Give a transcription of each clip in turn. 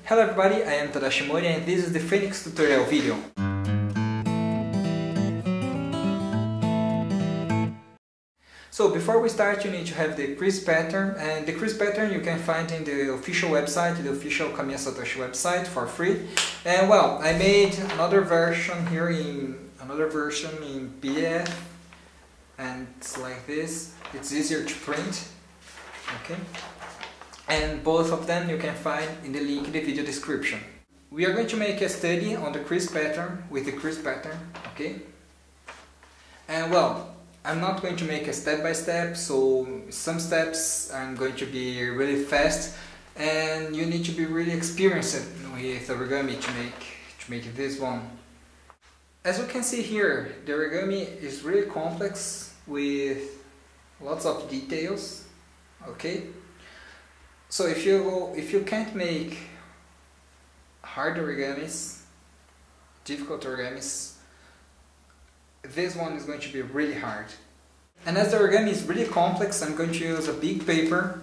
Hello everybody, I am Tadashi Mori and this is the Phoenix tutorial video. So before we start you need to have the Crease Pattern, and the Crease Pattern you can find in the official website, the official Kamiya Satoshi website for free. And well, I made another version here in PDF, and it's like this. It's easier to print, okay? And both of them you can find in the link in the video description. We are going to make a study on the Crease Pattern with the Crease Pattern, okay? And well, I'm not going to make a step by step, so some steps I'm going to be really fast, and you need to be really experienced with origami to make this one. As you can see here, the origami is really complex with lots of details, okay? So if you can't make hard origamis, difficult origamis, this one is going to be really hard. And as the origami is really complex, I'm going to use a big paper.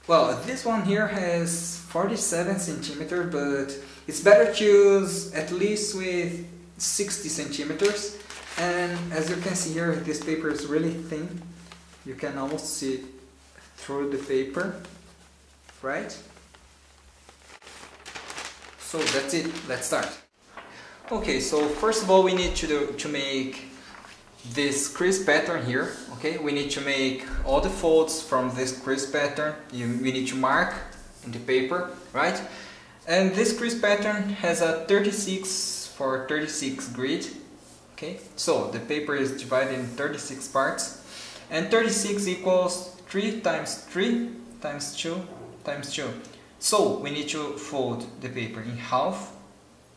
Well, this one here has 47 centimeters, but it's better to use at least with 60 centimeters. And as you can see here, this paper is really thin. You can almost see through the paper. Right? So that's it, let's start. Okay, so first of all we need to make this crease pattern here, okay? We need to make all the folds from this crease pattern. We need to mark in the paper, right? And this crease pattern has a 36 for 36 grid, okay? So the paper is divided in 36 parts, and 36 equals 3 times 3 times 2 times 2. So we need to fold the paper in half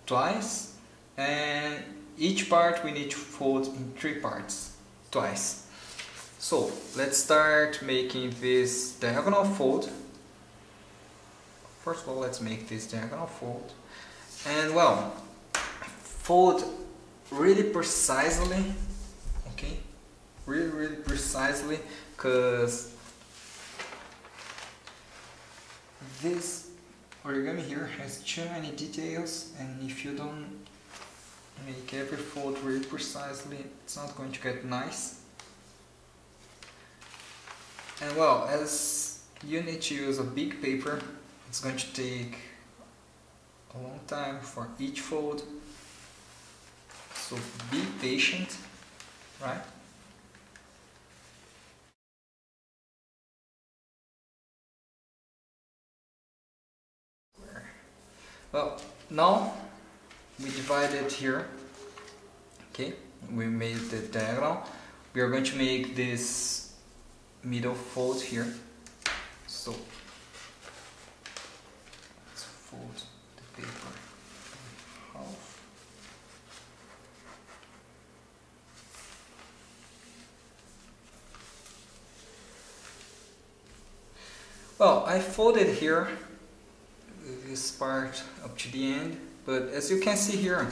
twice, and each part we need to fold in 3 parts twice. So let's start making this diagonal fold. First of all, let's make this diagonal fold, and well, fold really precisely, okay, really precisely, because this origami here has too many details, and if you don't make every fold really precisely, it's not going to get nice. And well, as you need to use a big paper, it's going to take a long time for each fold, so be patient, right? Well, now we divided here, okay, we made the diagonal. We are going to make this middle fold here. So let's fold the paper in half. Well, I folded here this part up to the end, but as you can see here,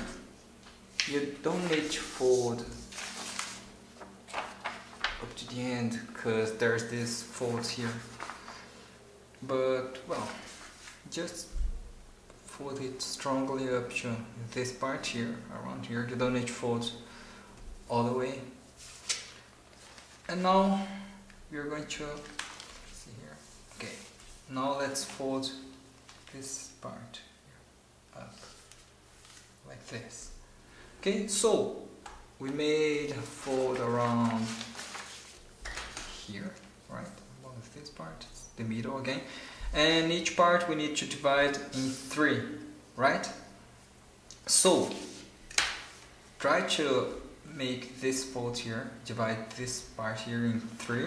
you don't need to fold up to the end because there's this fold here, but well, just fold it strongly up to this part here, around here. You don't need to fold all the way. And now we're going to see here. Okay, now let's fold this part here, up like this. Okay, so we made a fold around here, right? Along with this part, the middle again, and each part we need to divide in 3, right? So try to make this fold here, divide this part here in 3,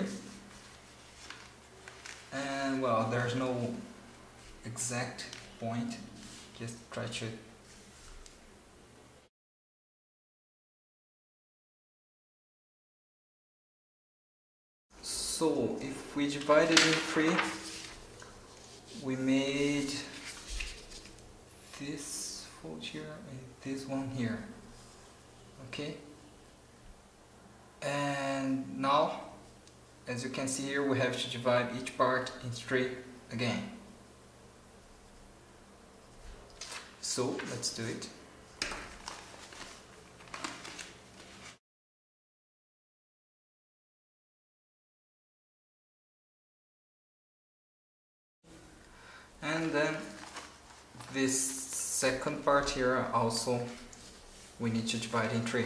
and well, there's no exact point, just try to so if we divide it in 3, we made this fold here and this one here, okay? And now, as you can see here, we have to divide each part in 3 again. So let's do it. And then this second part here also we need to divide in 3.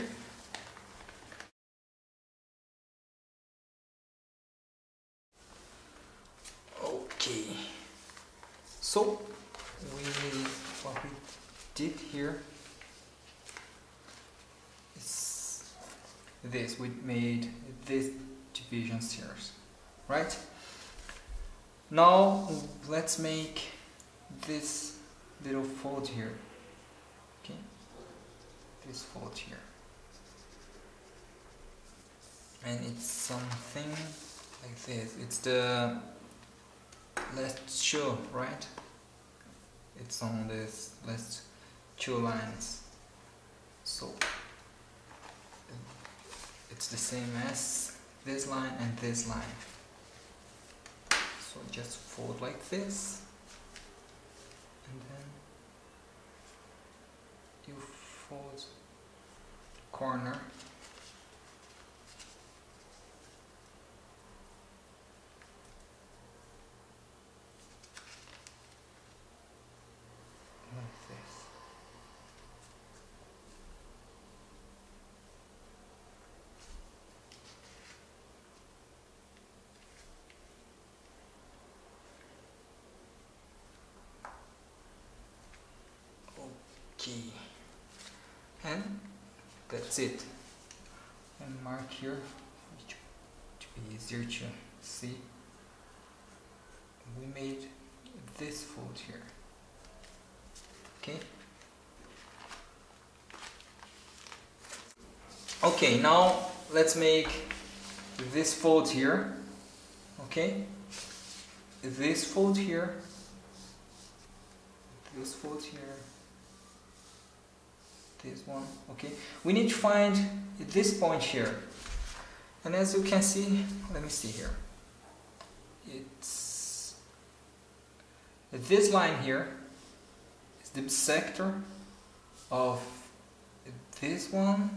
Okay, so what we did here is this, we made this divisions here, right? Now let's make this little fold here, okay, this fold here, and it's something like this. It's the last 2, right? It's on this last 2 lines, so it's the same as this line and this line. So just fold like this, and then you fold corner, like this. Okay, and that's it. And mark here to be easier to see. We made this fold here. Okay. Okay, now let's make this fold here. Okay. This fold here. This fold here. This one. Okay. We need to find this point here. And as you can see, let me see here. It's this line here is the sector of this one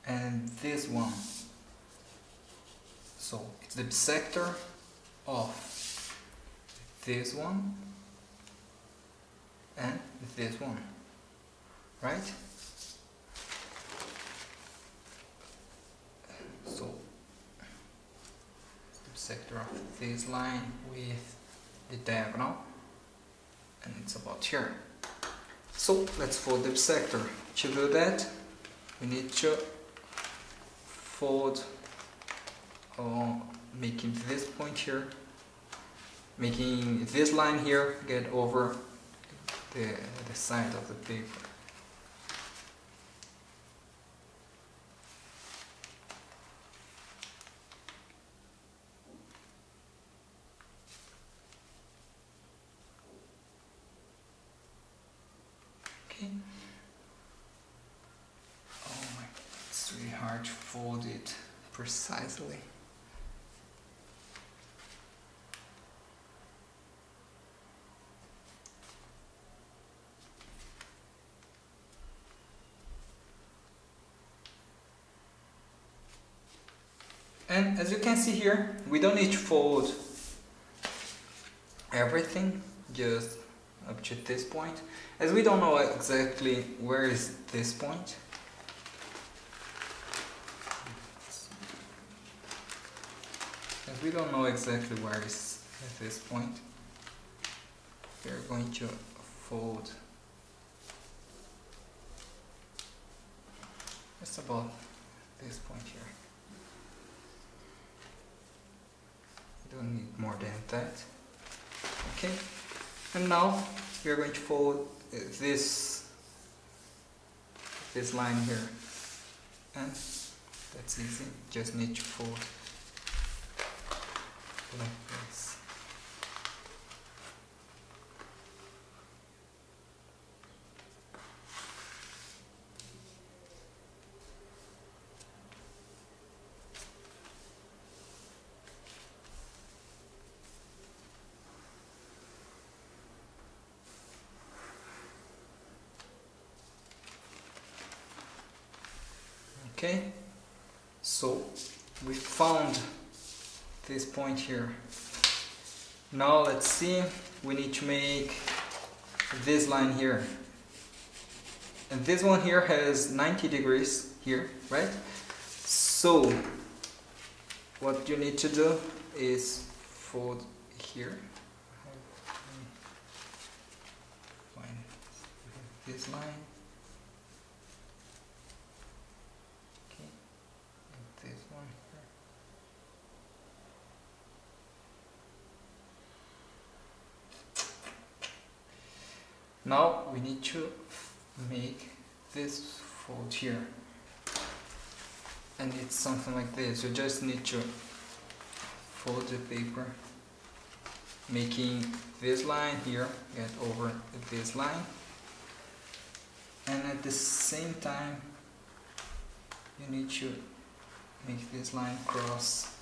and this one. So it's the sector of this one and this one, right? So the sector of this line with the diagonal, and it's about here. So let's fold the sector. To do that, we need to fold, making this point here, making this line here get over the side of the paper. Okay. Oh my God, it's really hard to fold it precisely. And as you can see here, we don't need to fold everything, just up to this point, as we don't know exactly where is this point. As we don't know exactly where is this point, we are going to fold just about this point here. Don't need more than that. Okay, and now we are going to fold this line here, and that's easy. Just need to fold like this. Okay, so we found this point here. Now let's see, we need to make this line here. And this one here has 90 degrees here, right? So what you need to do is fold here. Find this line. Okay, and this one here. Now we need to make this fold here, and it's something like this. You just need to fold the paper, making this line here get over this line, and at the same time you need to make this line cross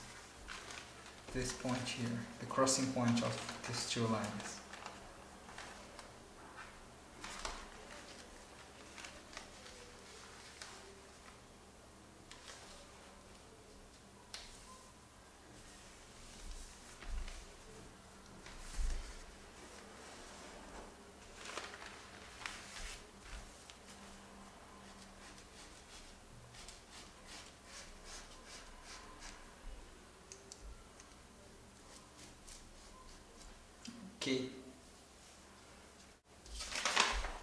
this point here, the crossing point of these two lines. Okay,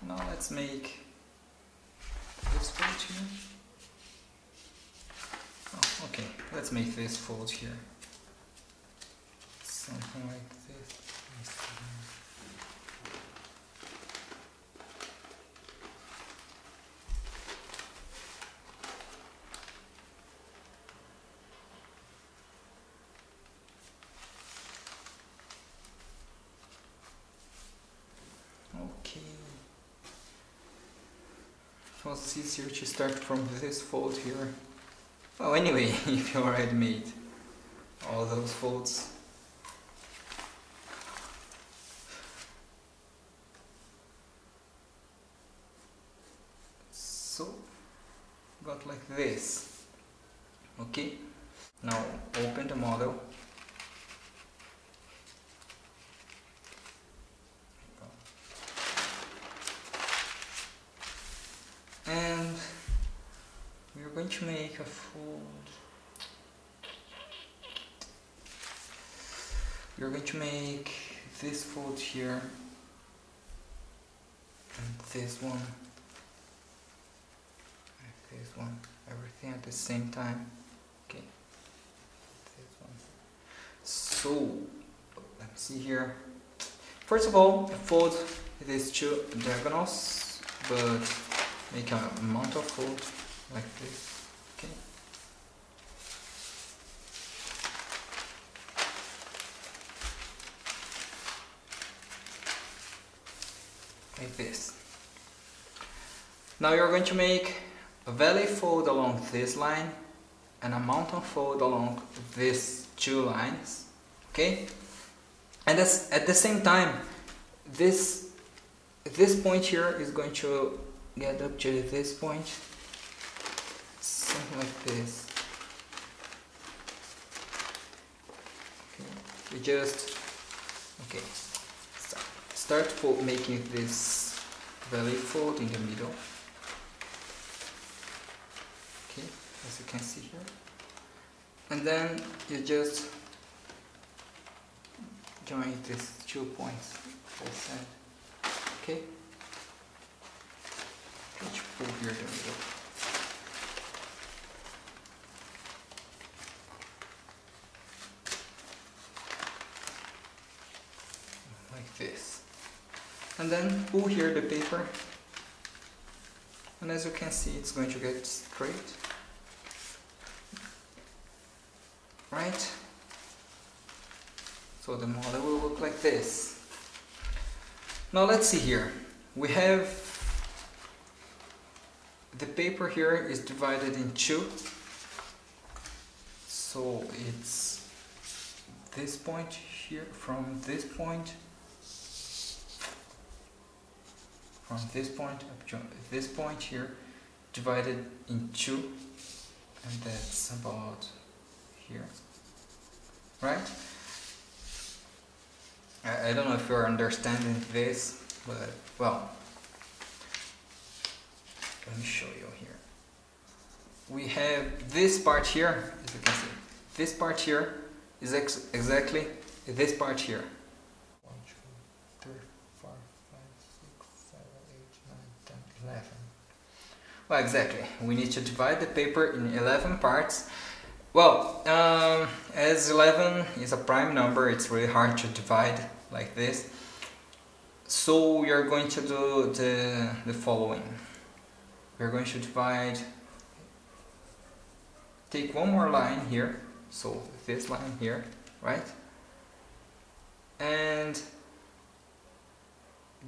now let's make this fold here. Oh, okay, let's make this fold here. Something like this. Okay, it was easier to start from this fold here. Oh, anyway, if you already made all those folds. So, got like this. Okay, now open the model. And we're going to make a fold. We're going to make this fold here and this one and this one, everything at the same time. Okay, this one. So let me see here. First of all, fold these two diagonals, but make a amount of fold like this. Okay. Like this. Now you're going to make a valley fold along this line and a mountain fold along these two lines. Okay? And at the same time, this point here is going to get up to this point, something like this. Okay. We just start making this valley fold in the middle. Okay, as you can see here, and then you just join these 2 points both sides. Okay. Which pull here the middle. Like this. And then pull here the paper. And as you can see, it's going to get straight. Right? So the model will look like this. Now let's see here. We have the paper here is divided in two, so it's this point here, from this point up to this point here, divided in two, and that's about here, right? I don't know if you're understanding this, but well, let me show you here. We have this part here, as you can see. This part here is exactly this part here. 1, 2, 3, 4, 5, 6, 7, 8, 9, 10, 11. Well, exactly. We need to divide the paper in 11 parts. Well, as 11 is a prime number, it's really hard to divide like this. So we are going to do the following. We are going to divide, take one more line here, so this line here, right? And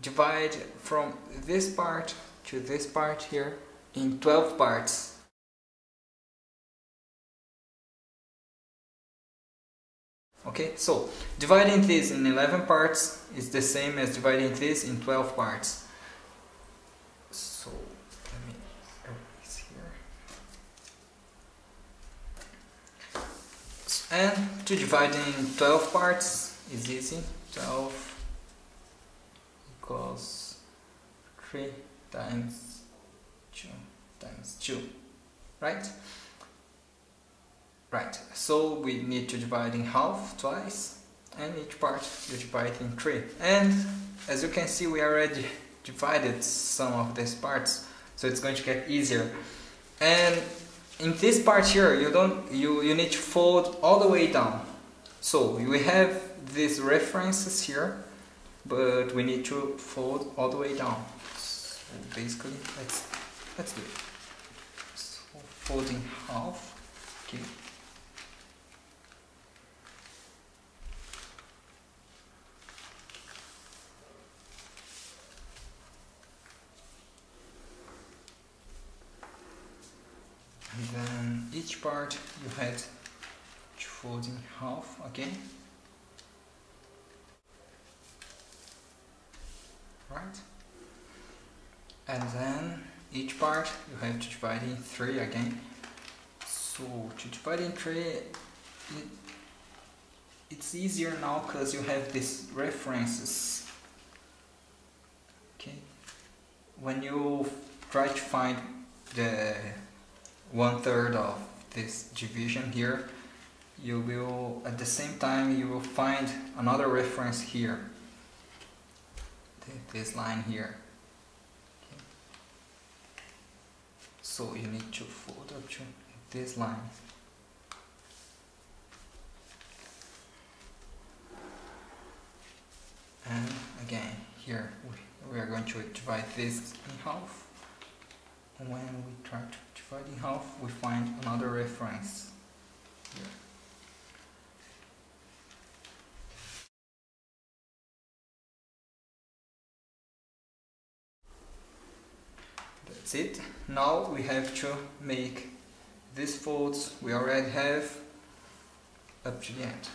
divide from this part to this part here in 12 parts. Okay, so dividing this in 11 parts is the same as dividing this in 12 parts. So let me erase here. And to divide in 12 parts is easy. 12 equals 3 times 2 times 2, right? Right, so we need to divide in half twice, and each part we divide in 3. And as you can see, we already divided some of these parts, so it's going to get easier. And in this part here, you need to fold all the way down. So we have these references here, but we need to fold all the way down. So basically, let's do it. So folding half. Okay. And then each part you had to fold in half again. Right? And then each part you have to divide in 3 again. So to divide in 3, it's easier now because you have these references. Okay. When you try to find the 1/3 of this division here, you will, at the same time, you will find another reference here. This line here. Okay. So you need to fold up to this line. And again, here we are going to divide this in half. And when we try to divide in half, we find another reference here. That's it. Now we have to make these folds we already have up to the end.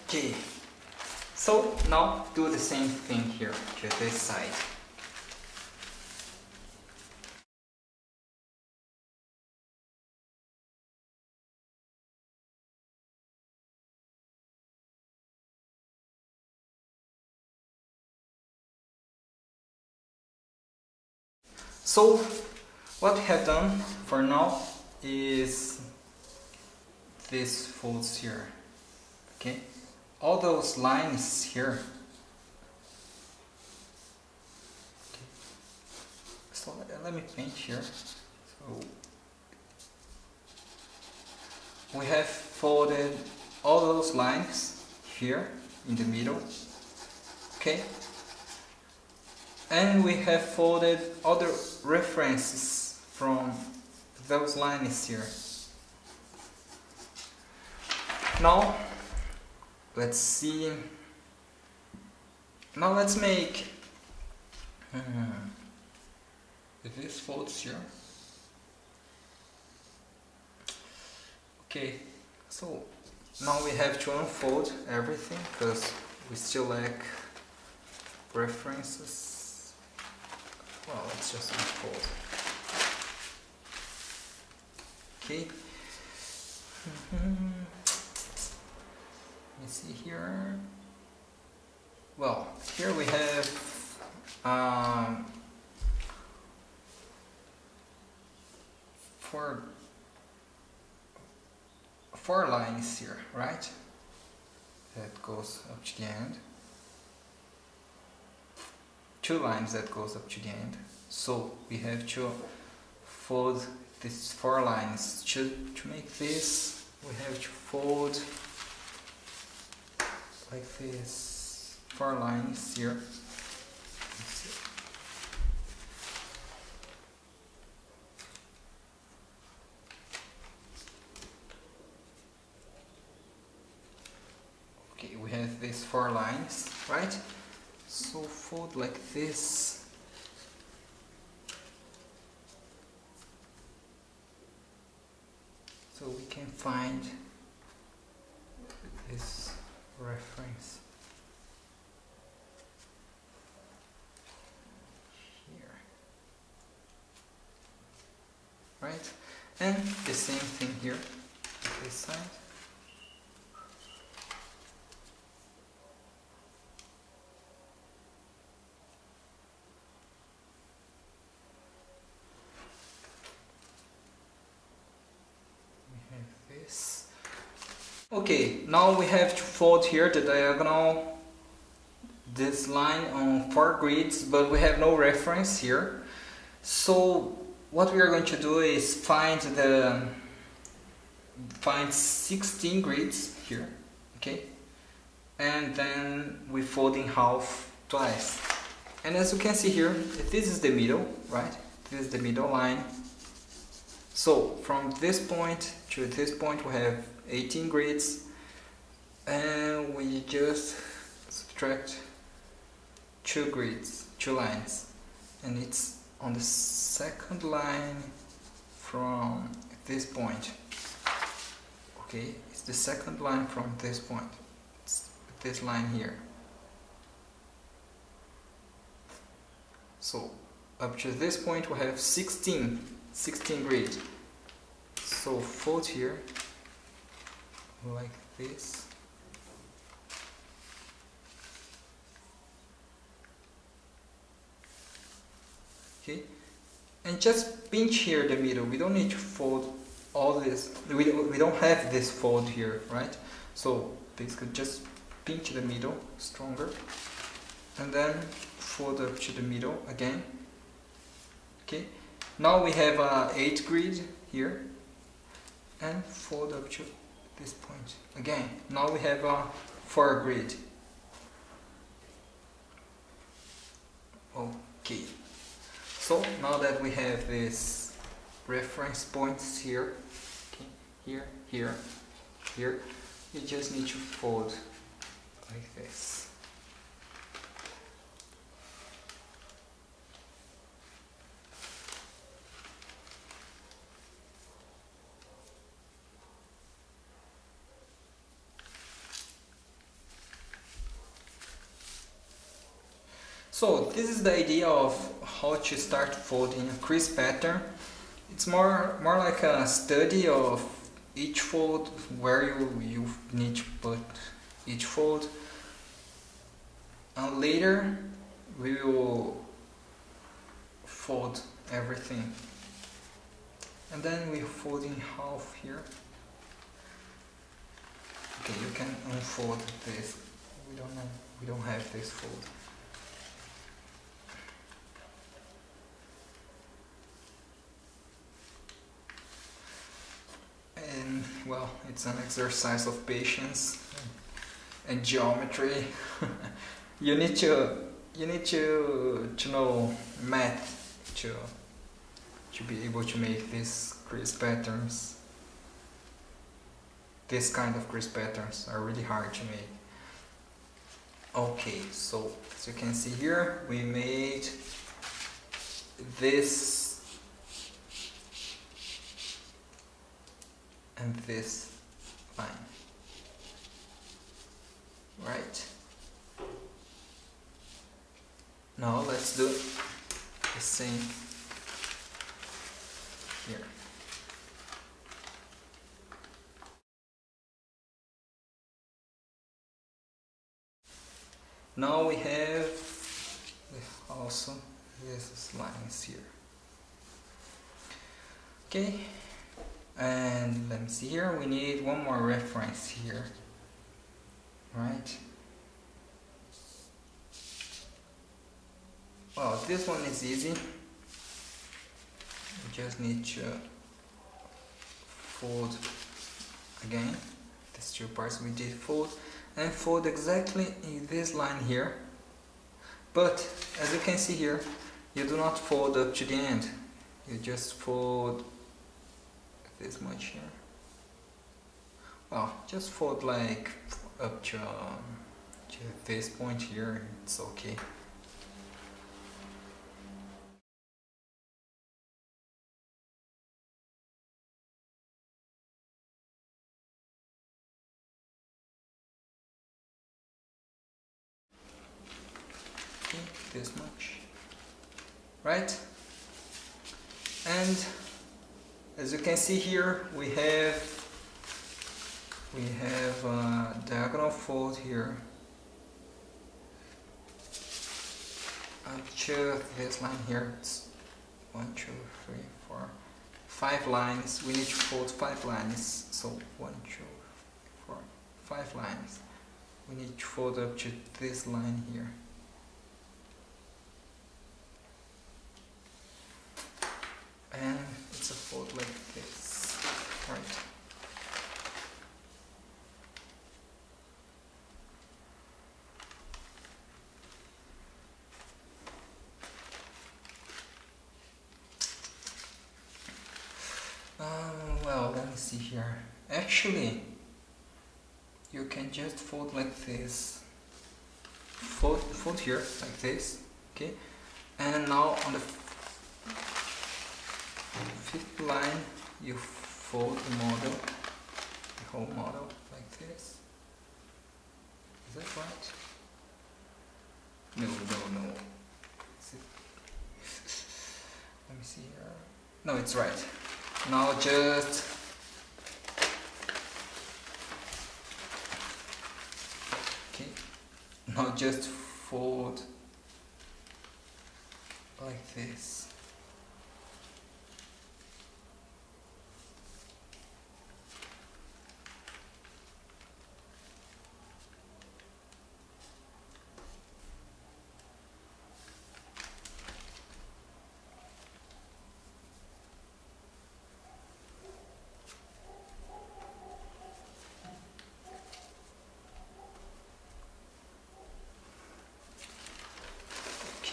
Okay, so now do the same thing here to this side. So what we have done for now is these folds here. Okay, all those lines here. Okay. So let me paint here. So we have folded all those lines here in the middle. Okay, and we have folded other references from those lines here. Now let's see. Now let's make This folds here. Okay, so now we have to unfold everything because we still lack references. Well, let's just unfold. Okay. Let me see here. Well, here we have four lines here, right? That goes up to the end. 2 lines that goes up to the end. So we have to fold these 4 lines. To make this, we have to fold like this 4 lines here. Okay, we have these 4 lines, right? So fold like this. So we can find this reference here, right? And the same thing here, this side. Okay, now we have to fold here the diagonal, this line on 4 grids, but we have no reference here. So what we are going to do is find 16 grids here, okay, and then we fold in half twice. And as you can see here, this is the middle, right? This is the middle line. So from this point to this point we have 18 grids, and we just subtract 2 grids, 2 lines, and it's on the second line from this point. Okay, it's the second line from this point. It's this line here. So up to this point we have 16 grids. So fold here like this. Okay, and just pinch here the middle. We don't need to fold all this. We don't have this fold here, right? So basically just pinch the middle stronger, and then fold up to the middle again. Okay, now we have a 8 grid here, and fold up to this point again. Now we have a 4 grid. Okay, so now that we have these reference points here, okay, here, here, here, you just need to fold like this. So this is the idea of how to start folding a crease pattern. It's more like a study of each fold, where you need to put each fold, and later we will fold everything, and then we fold in half here. Okay, you can unfold this. We don't have this fold. And well, it's an exercise of patience and geometry. you need to know math to be able to make these crease patterns. This kind of crease patterns are really hard to make. Okay, so as you can see here, we made this and this line, right? Now let's do the same here. Now we have also these lines here. Okay, and let me see here, we need one more reference here, right? Well, this one is easy. You just need to fold again these two parts. We did fold and fold exactly in this line here, but as you can see here, you do not fold up to the end. You just fold this much here. Well, just fold like up to this point here. It's okay. This much, right? And as you can see here, we have a diagonal fold here up to this line here. It's 1, 2, 3, 4, 5 lines. We need to fold 5 lines. So 1, 2, 4, 5 lines. We need to fold up to this line here. And it's a fold like this, right? Well, let me see here. Actually, you can just fold like this. Fold here like this, okay? And now on the fifth line, you fold the model, the whole model like this. Is that right? No. Let me see here. No, it's right. Now just okay. Now just fold like this.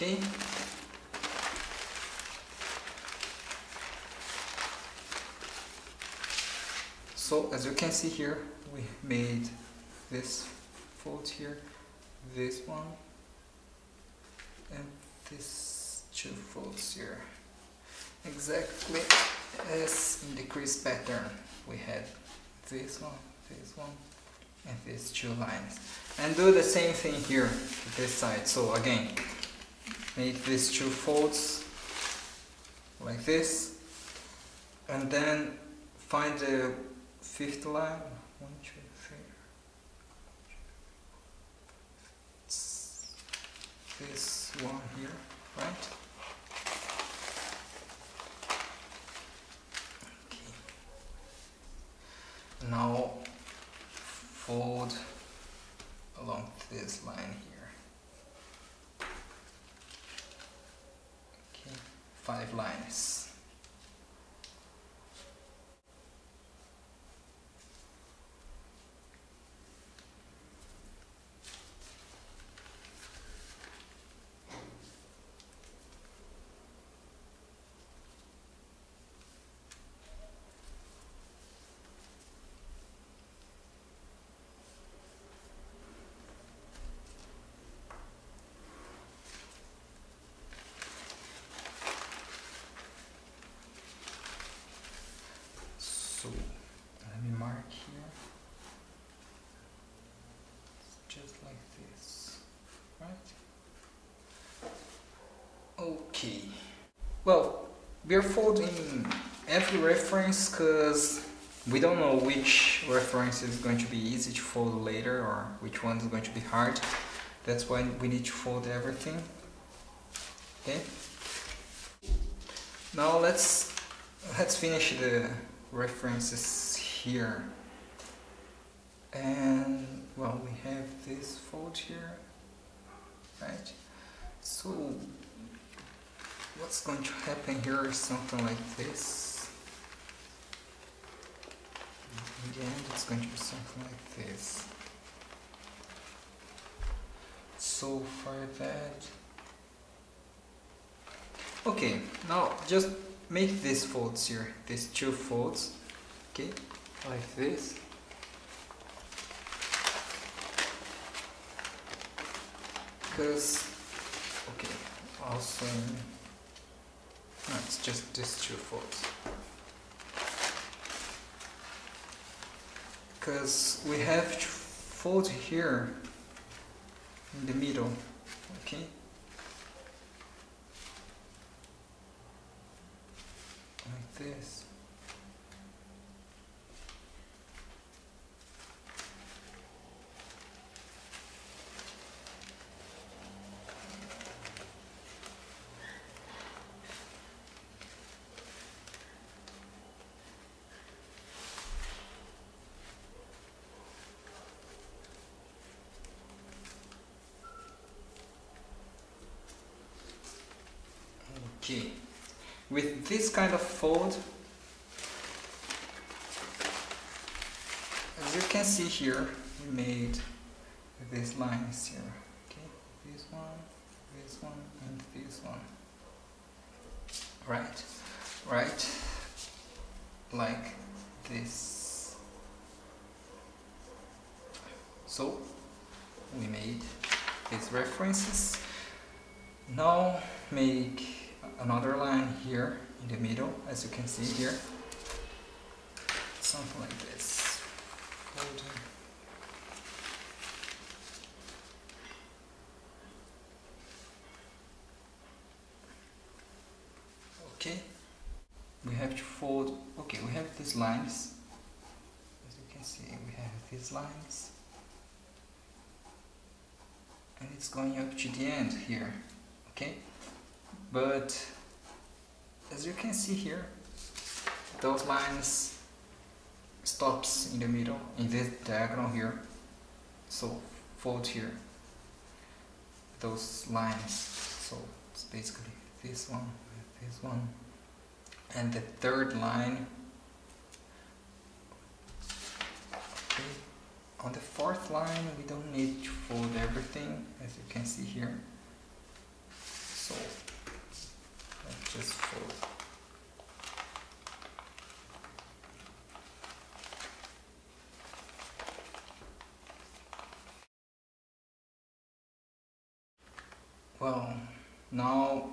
Okay. So as you can see here, we made this fold here, this one, and these two folds here. Exactly as in the crease pattern, we had this one, and these two lines. And do the same thing here to this side. So again, make these two folds like this, and then find the fifth line. 1, 2, 3. It's this one here, right? Okay. Now fold along this line here. 5 lines. let me mark here. Just like this, right? Okay. Well, we are folding every reference because we don't know which reference is going to be easy to fold later or which one is going to be hard. That's why we need to fold everything. Okay. Now let's finish the references here. And well, we have this fold here, right? So what's going to happen here is something like this. In the end, it's going to be something like this. So for that, okay, now just make these folds here, these two folds, okay, like this. Because, okay, also, no, it's just these two folds. Because we have to fold here in the middle, okay? Like this. Okay, with this kind of fold, as you can see here, we made these lines here. Okay, this one, and this one. Right, like this. So we made these references. Now make another line here in the middle, as you can see here, something like this. Okay, we have to fold. Okay, we have these lines, as you can see, we have these lines, and it's going up to the end here. Okay, but as you can see here, those lines stops in the middle, in this diagonal here. So fold here those lines. So it's basically this one, and the third line. Okay. On the fourth line, we don't need to fold everything, as you can see here. So let's just fold. Well, now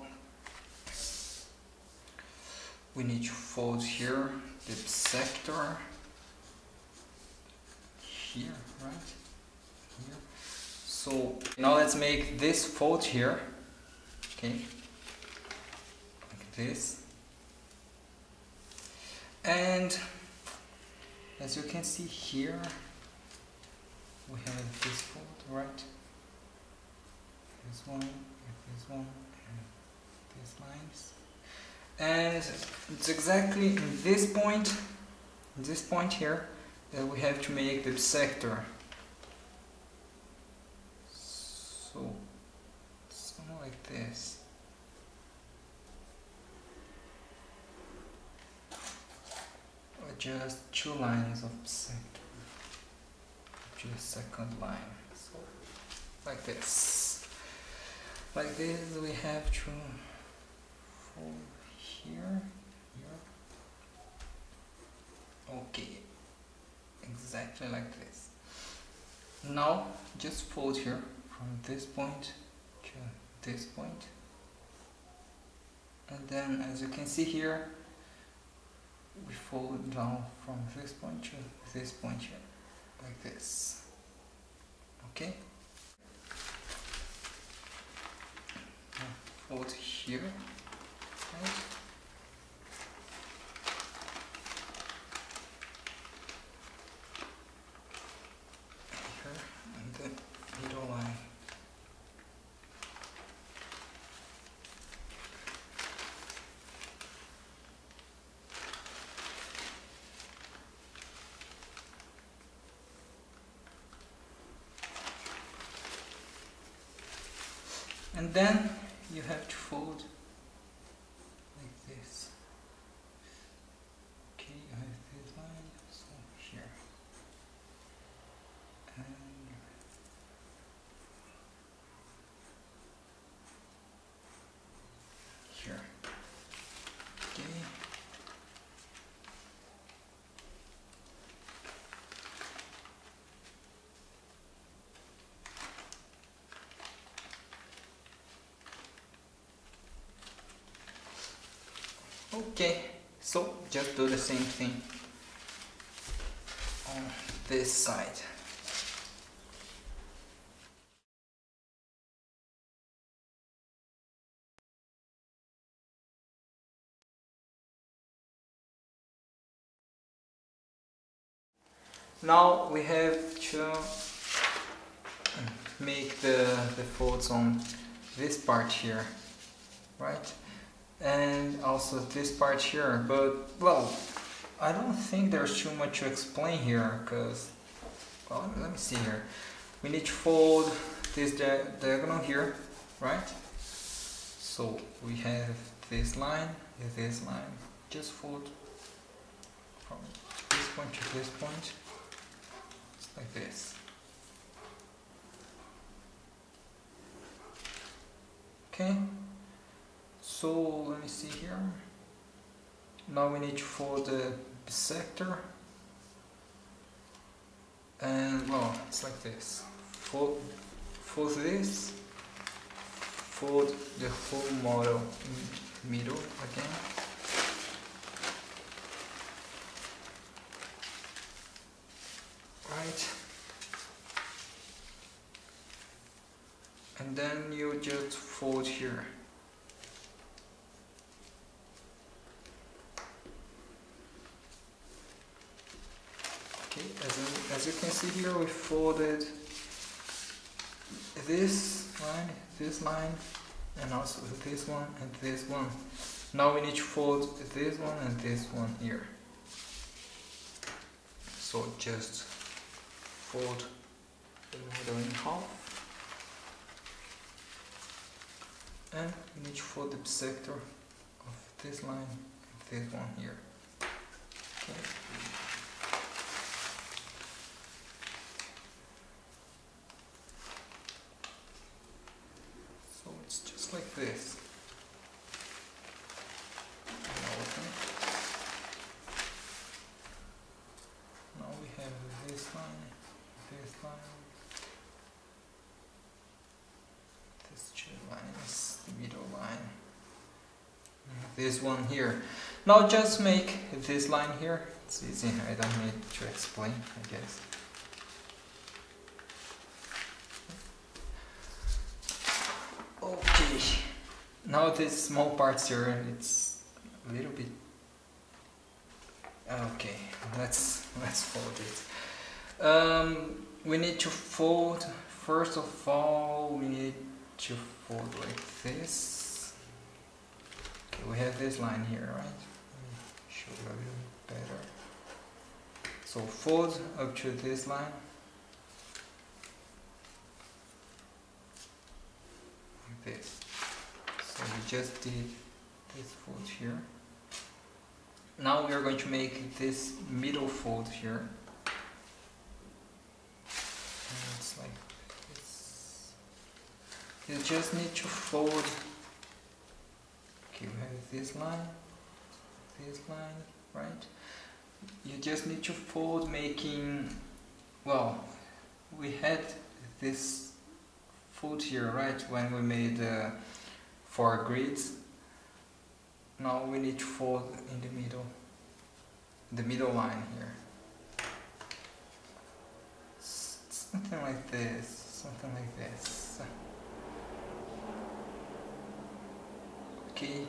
we need to fold here the sector here, right? Here. So now let's make this fold here. Okay, like this, and as you can see here, we have this fold, right? This one, and these lines, and it's exactly in this point here, that we have to make the sector. So something like this. Or just two lines of sector. Just second line. So like this. Like this, we have to fold here. Okay, exactly like this. Now just fold here from this point to this point, and then as you can see here, we fold down from this point to this point here, like this. Okay. Fold here, right? Here and the middle line. And then you have to fold like this. Okay, you have this line, so here. And here. Okay. Okay, so just do the same thing on this side. Now we have to make the folds on this part here, right? And also this part here, but well, I don't think there's too much to explain here, because, well, let me see here. We need to fold this diagonal here, right? So we have this line, just fold from this point to this point, like this. Okay. So let me see here. Now we need to fold the bisector, and well, it's like this. Fold this, fold the whole model in the middle again. Right. And then you just fold here. As you can see here, we folded this line, and also this one and this one. Now we need to fold this one and this one here. So just fold the model in half, and we need to fold the bisector of this line and this one here. Okay. Like this. Now we have this line, this two lines, the middle line, this one here. Now just make this line here. It's easy, I don't need to explain, I guess. Okay, now these small parts here, it's a little bit. Okay, let's fold it. We need to fold. First of all, we need to fold like this. Okay, we have this line here, right? Let me show you a little better. So fold up to this line. This. So we just did this fold here. Now we are going to make this middle fold here. And it's like this. You just need to fold. Okay, we have this line, right? You just need to fold, making, well, we had this fold here, right, when we made 4 grids. Now we need to fold in the middle, the middle line here. Something like this, something like this. Okay.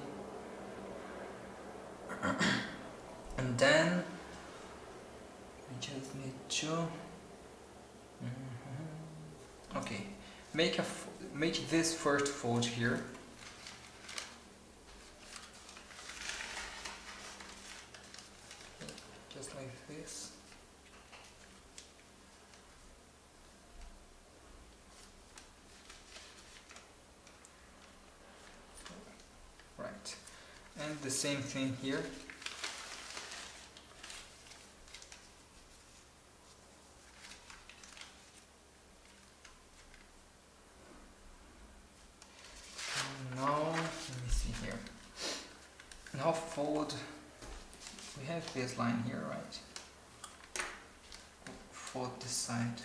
And then we just need to okay, make this first fold here. Just like this. Right. And the same thing here. Now, let me see here. Now fold. We have this line here, right? Fold this side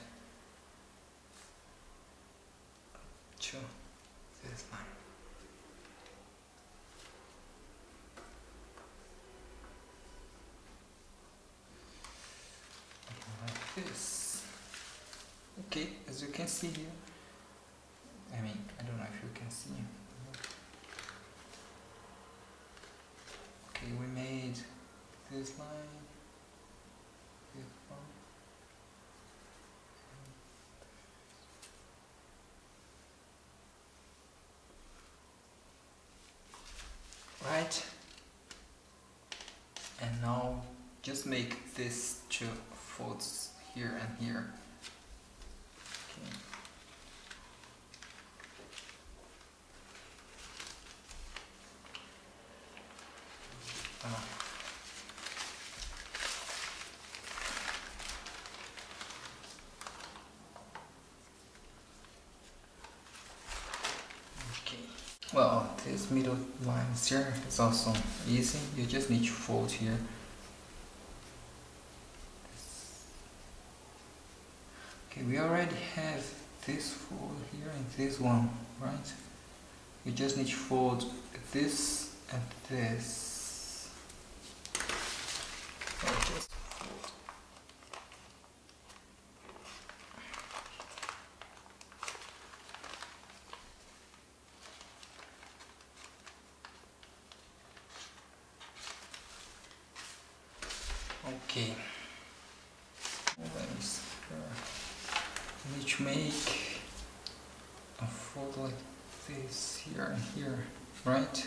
to this line. Like this. Okay, as you can see here. I mean, I don't know if you can see. Okay, we made this line, this one, right? And now just make these two folds here and here. Okay. Well, this middle line here is also easy. You just need to fold here. Okay, we already have this fold here and this one, right? You just need to fold this and this. So just fold. Okay. Let me see. You need to make a fold like this here and here, right?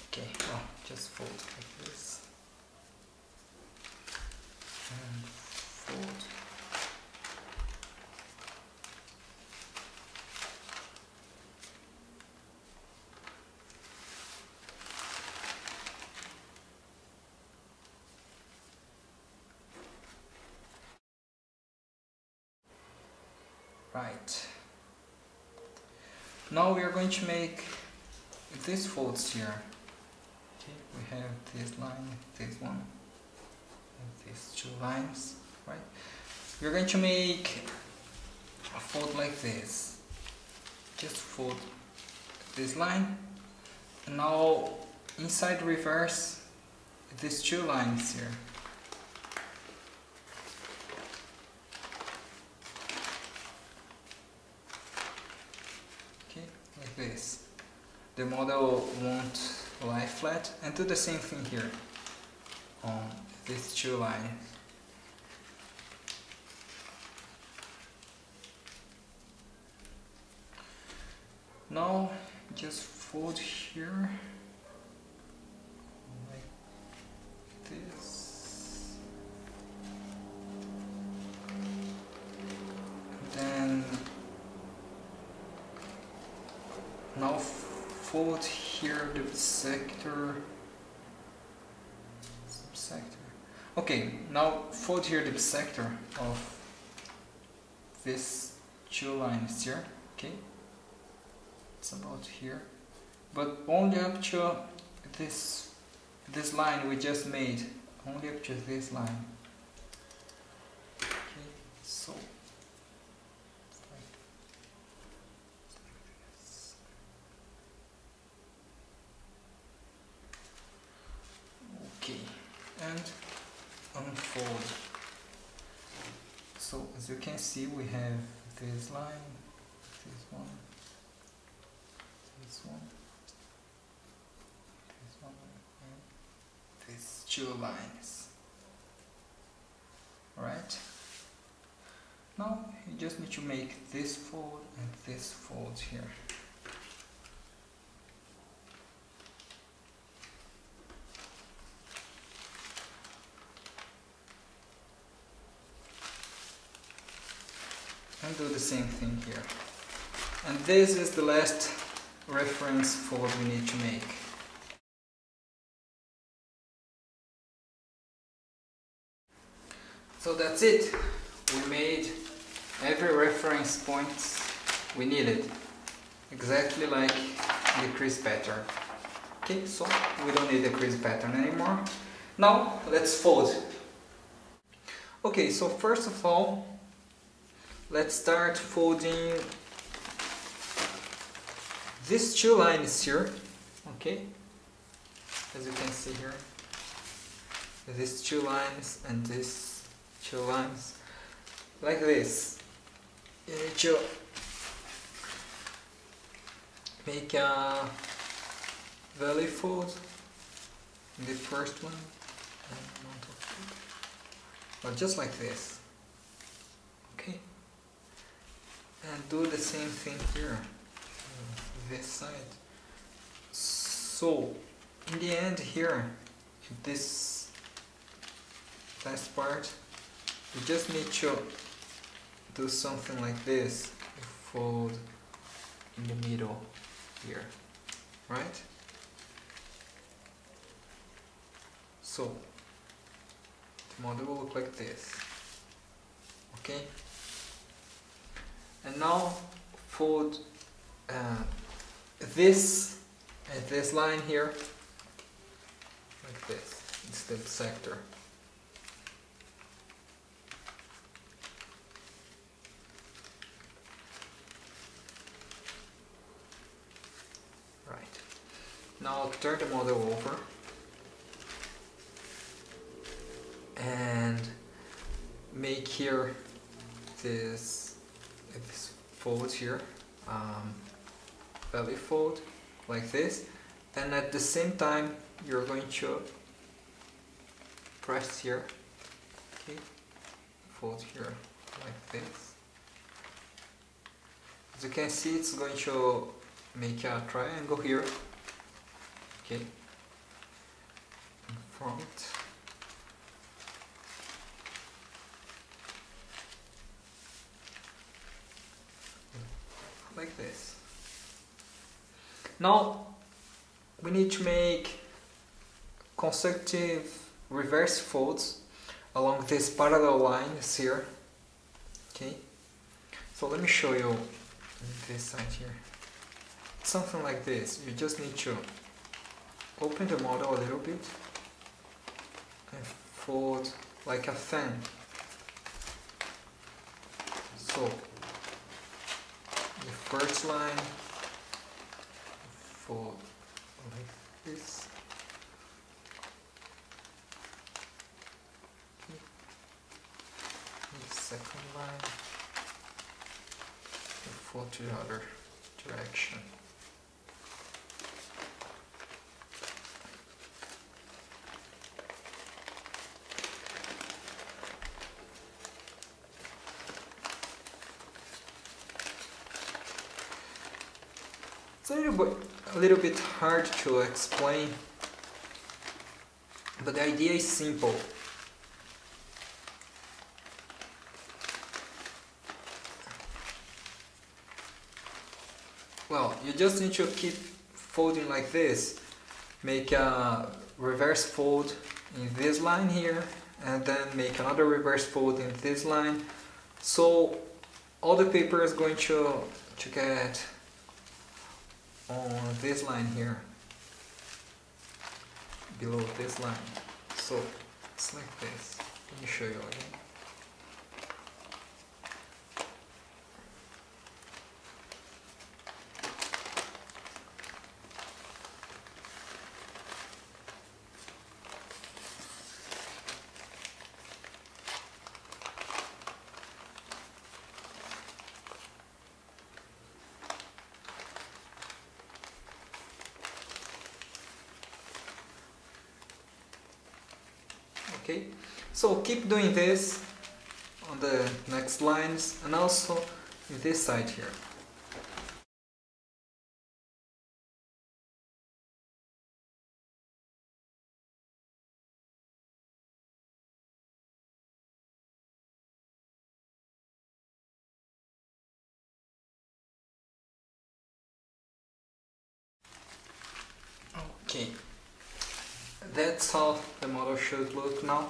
Okay, well, just fold like this and fold. Right. Now we are going to make these folds here. Okay, we have this line, this one, and these two lines, right? We're going to make a fold like this. Just fold this line, and now inside reverse these two lines here. Like this. The model won't lie flat, and do the same thing here on these two lines. Now just fold here like this. Then now fold here the sector. Okay, now fold here the sector of these two lines here. Okay, it's about here, but only up to this line we just made. Only up to this line. Okay, so. and unfold. So as you can see, we have this line, this one, this one, this one, and these two lines. Right? Now you just need to make this fold and this fold here. And do the same thing here. And this is the last reference fold we need to make. So that's it. We made every reference points we needed, exactly like the crease pattern. Okay, so we don't need the crease pattern anymore. Now let's fold. Okay, so first of all, let's start folding these two lines here. Okay, as you can see here, these two lines and these two lines, like this. You need to make a valley fold in the first one, or just like this. Okay, and do the same thing here, this side. So in the end here, this last part, you just need to do something like this. You fold in the middle here, right? So the model will look like this. Okay, and now fold this and this line here like this. It's the sector. Right. Now turn the model over and make here this fold here, belly fold like this, and at the same time you're going to press here, okay, fold here like this. As you can see, it's going to make a triangle here, okay, in front. Like this. Now we need to make consecutive reverse folds along these parallel lines here. Okay, so let me show you this side here. Something like this. You just need to open the model a little bit and fold like a fan. So the first line, fold like this. Okay. The second line, fold to the other direction. It's a little bit hard to explain, but the idea is simple. Well, you just need to keep folding like this. Make a reverse fold in this line here, and then make another reverse fold in this line. So all the paper is going to get on this line here, below this line. So it's like this. Let me show you again. Okay, so keep doing this on the next lines and also in this side here. Okay, that's how the model should look now.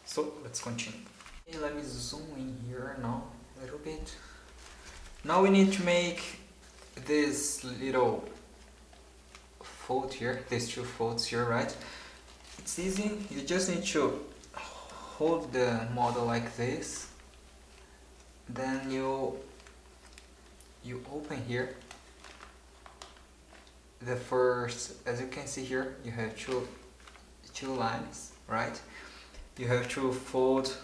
So let's continue. Okay, let me zoom in here now a little bit. Now we need to make this little fold here, these two folds here, right? It's easy, you just need to hold the model like this, then you open here. The first, as you can see here, you have two lines, right? You have to fold,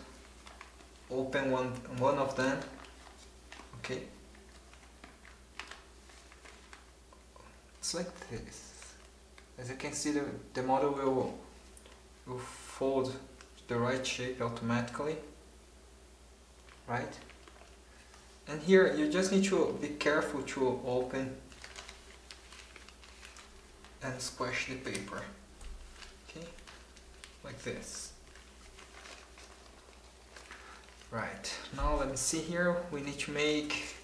open one of them, okay? It's like this. As you can see, the model will fold the right shape automatically, right? And here you just need to be careful to open and squash the paper, okay, like this. Right, now let me see here, we need to make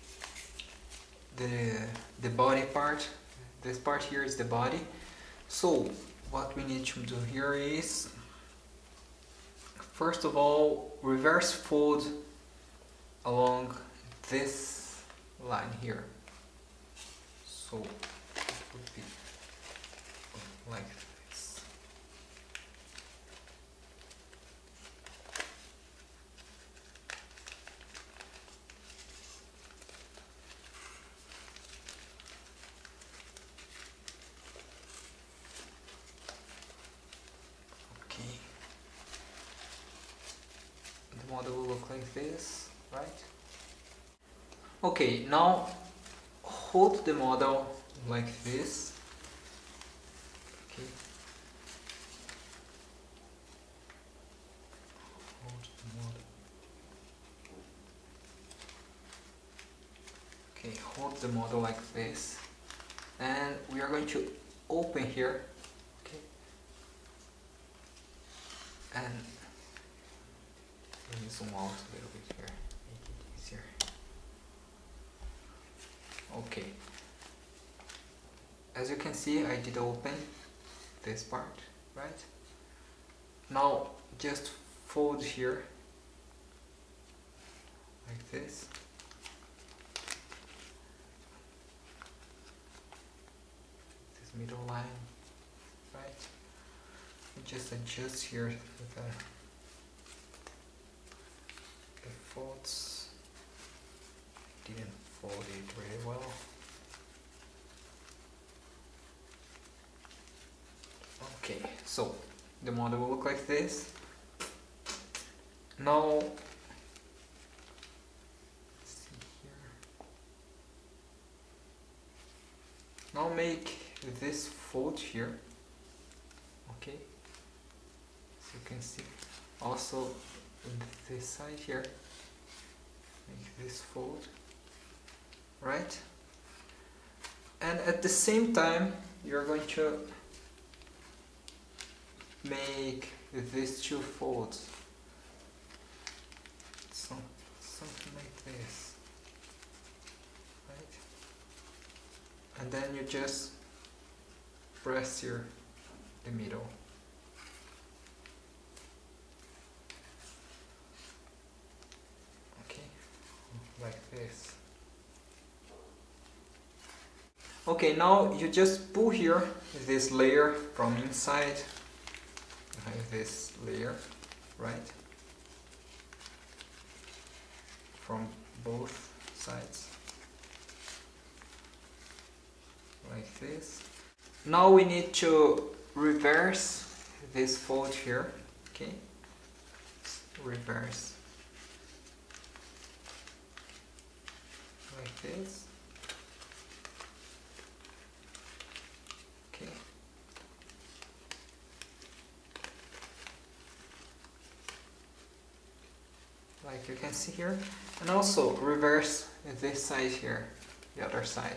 the body part. This part here is the body. So what we need to do here is, first of all, reverse fold along this line here. So it would be like this. Okay. The model will look like this, right? Okay, now hold the model like this. Okay. Hold the model. Okay, hold the model like this. And we are going to open here. Okay. And let me zoom out a little bit here, make it easier. Okay. As you can see, I did open this part, right? Now just fold here like this. This middle line, right? And just adjust here the folds. Didn't fold it really well. Okay, so the model will look like this. Now, let's see here. Now make this fold here. Okay, so you can see also in this side here. Make this fold, right? And at the same time, you're going to make these two folds, something like this, right? And then you just press here the middle. Okay, like this. Okay, now you just pull here this layer from inside. You have this layer, right? From both sides. Like this. Now we need to reverse this fold here, okay? Reverse. Like this. Okay. like you can see here, and also reverse this side here, the other side.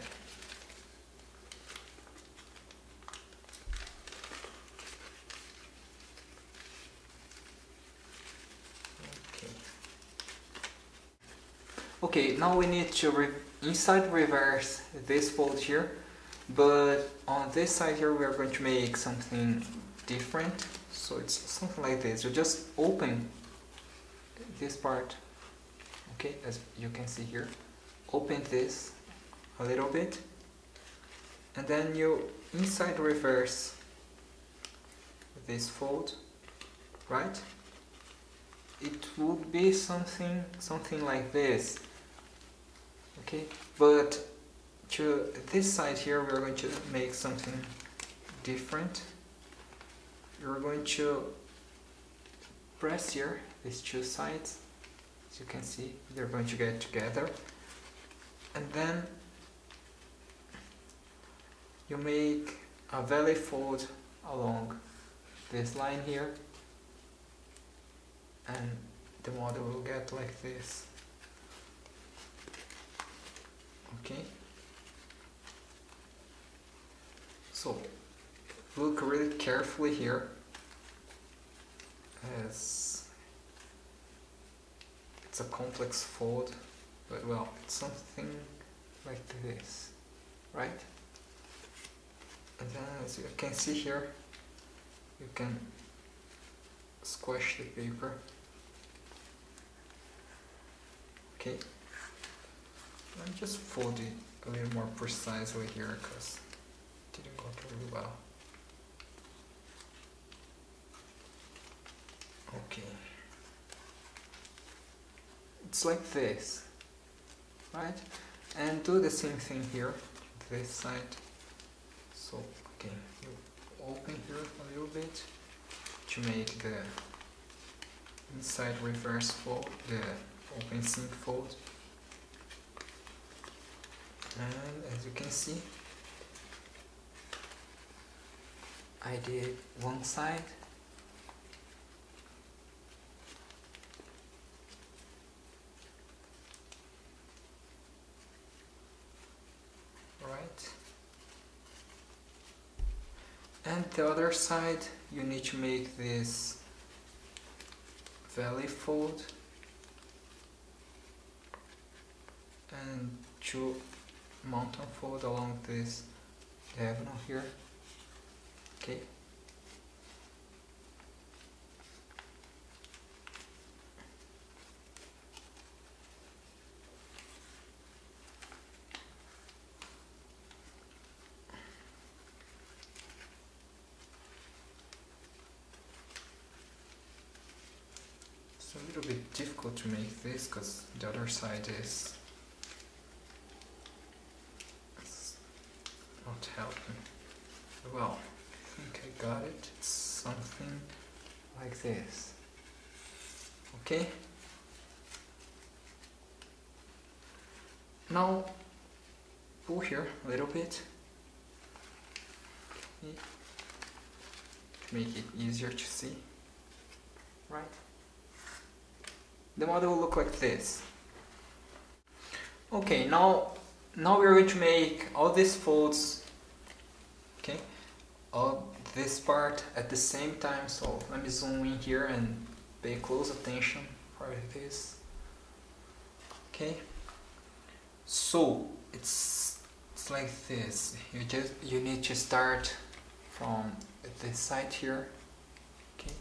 Okay, now we need to inside reverse this fold here, but on this side here we are going to make something different. So it's something like this. You just open this part, okay, as you can see here. Open this a little bit, and then you inside reverse this fold, right? It would be something like this. Okay, but to this side here we are going to make something different. You're going to press here these two sides, as you can see they're going to get together, and then you make a valley fold along this line here, and the model will get like this. Okay, so look really carefully here, as it's a complex fold, but well, it's something like this, right? And then as you can see here, you can squash the paper. Okay, let me just fold it a little more precisely here because it didn't go really well. Okay, it's like this, right? And do the same thing here, this side. So, okay, you open here a little bit to make the inside reverse fold, the open seam fold. And as you can see, I did one side. Right. And the other side, you need to make this valley fold and two mountain fold along this diagonal here. Okay. It's a little bit difficult to make this because the other side is not helping. Well, I think I got it. It's something like this. Okay? Now pull here a little bit to make it easier to see. Right? The model will look like this. Okay, now we're going to make all these folds, okay, all this part at the same time. So let me zoom in here and pay close attention for this. Okay, so it's like this. You need to start from this side here. Okay,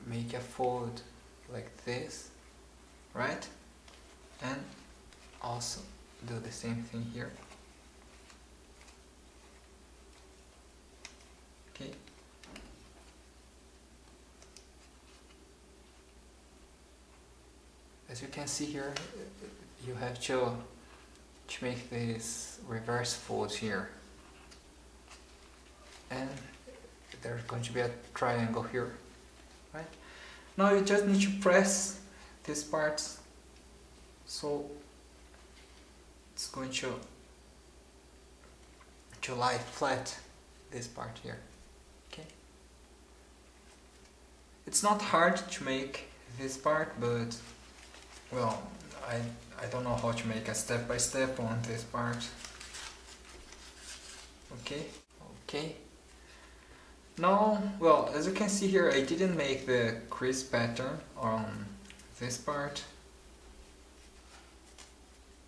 make a fold like this, right? And also do the same thing here. Okay. As you can see here, you have to make this reverse fold here. And there's going to be a triangle here, right? Now you just need to press these parts, so it's going to lie flat, this part here. Okay. It's not hard to make this part, but well, I don't know how to make a step by step on this part. Okay. Now, well, as you can see here, I didn't make the crease pattern on this part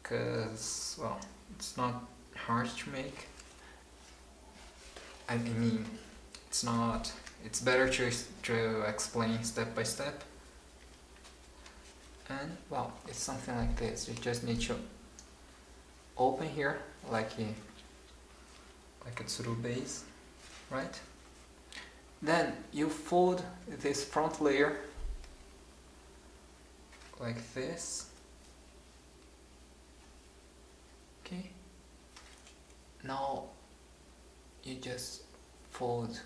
because, well, it's not hard to make. I mean, it's better to explain step by step. And, well, it's something like this. You just need to open here like a tsuru base, right? Then you fold this front layer like this. Okay. Now you just fold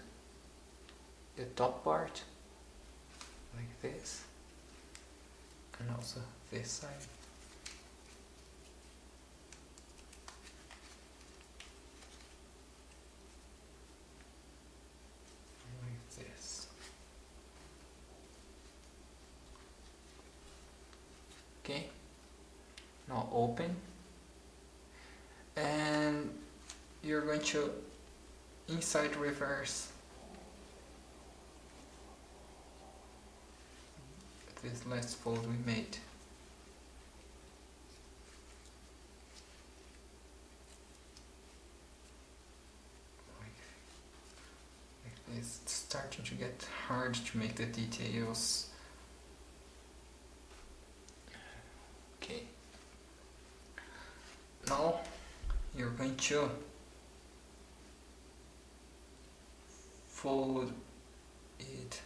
the top part like this, and also this side. Like this. Okay. Now open, and you're going to inside reverse this last fold we made. Like this. It's starting to get hard to make the details. Okay. Now you're going to fold it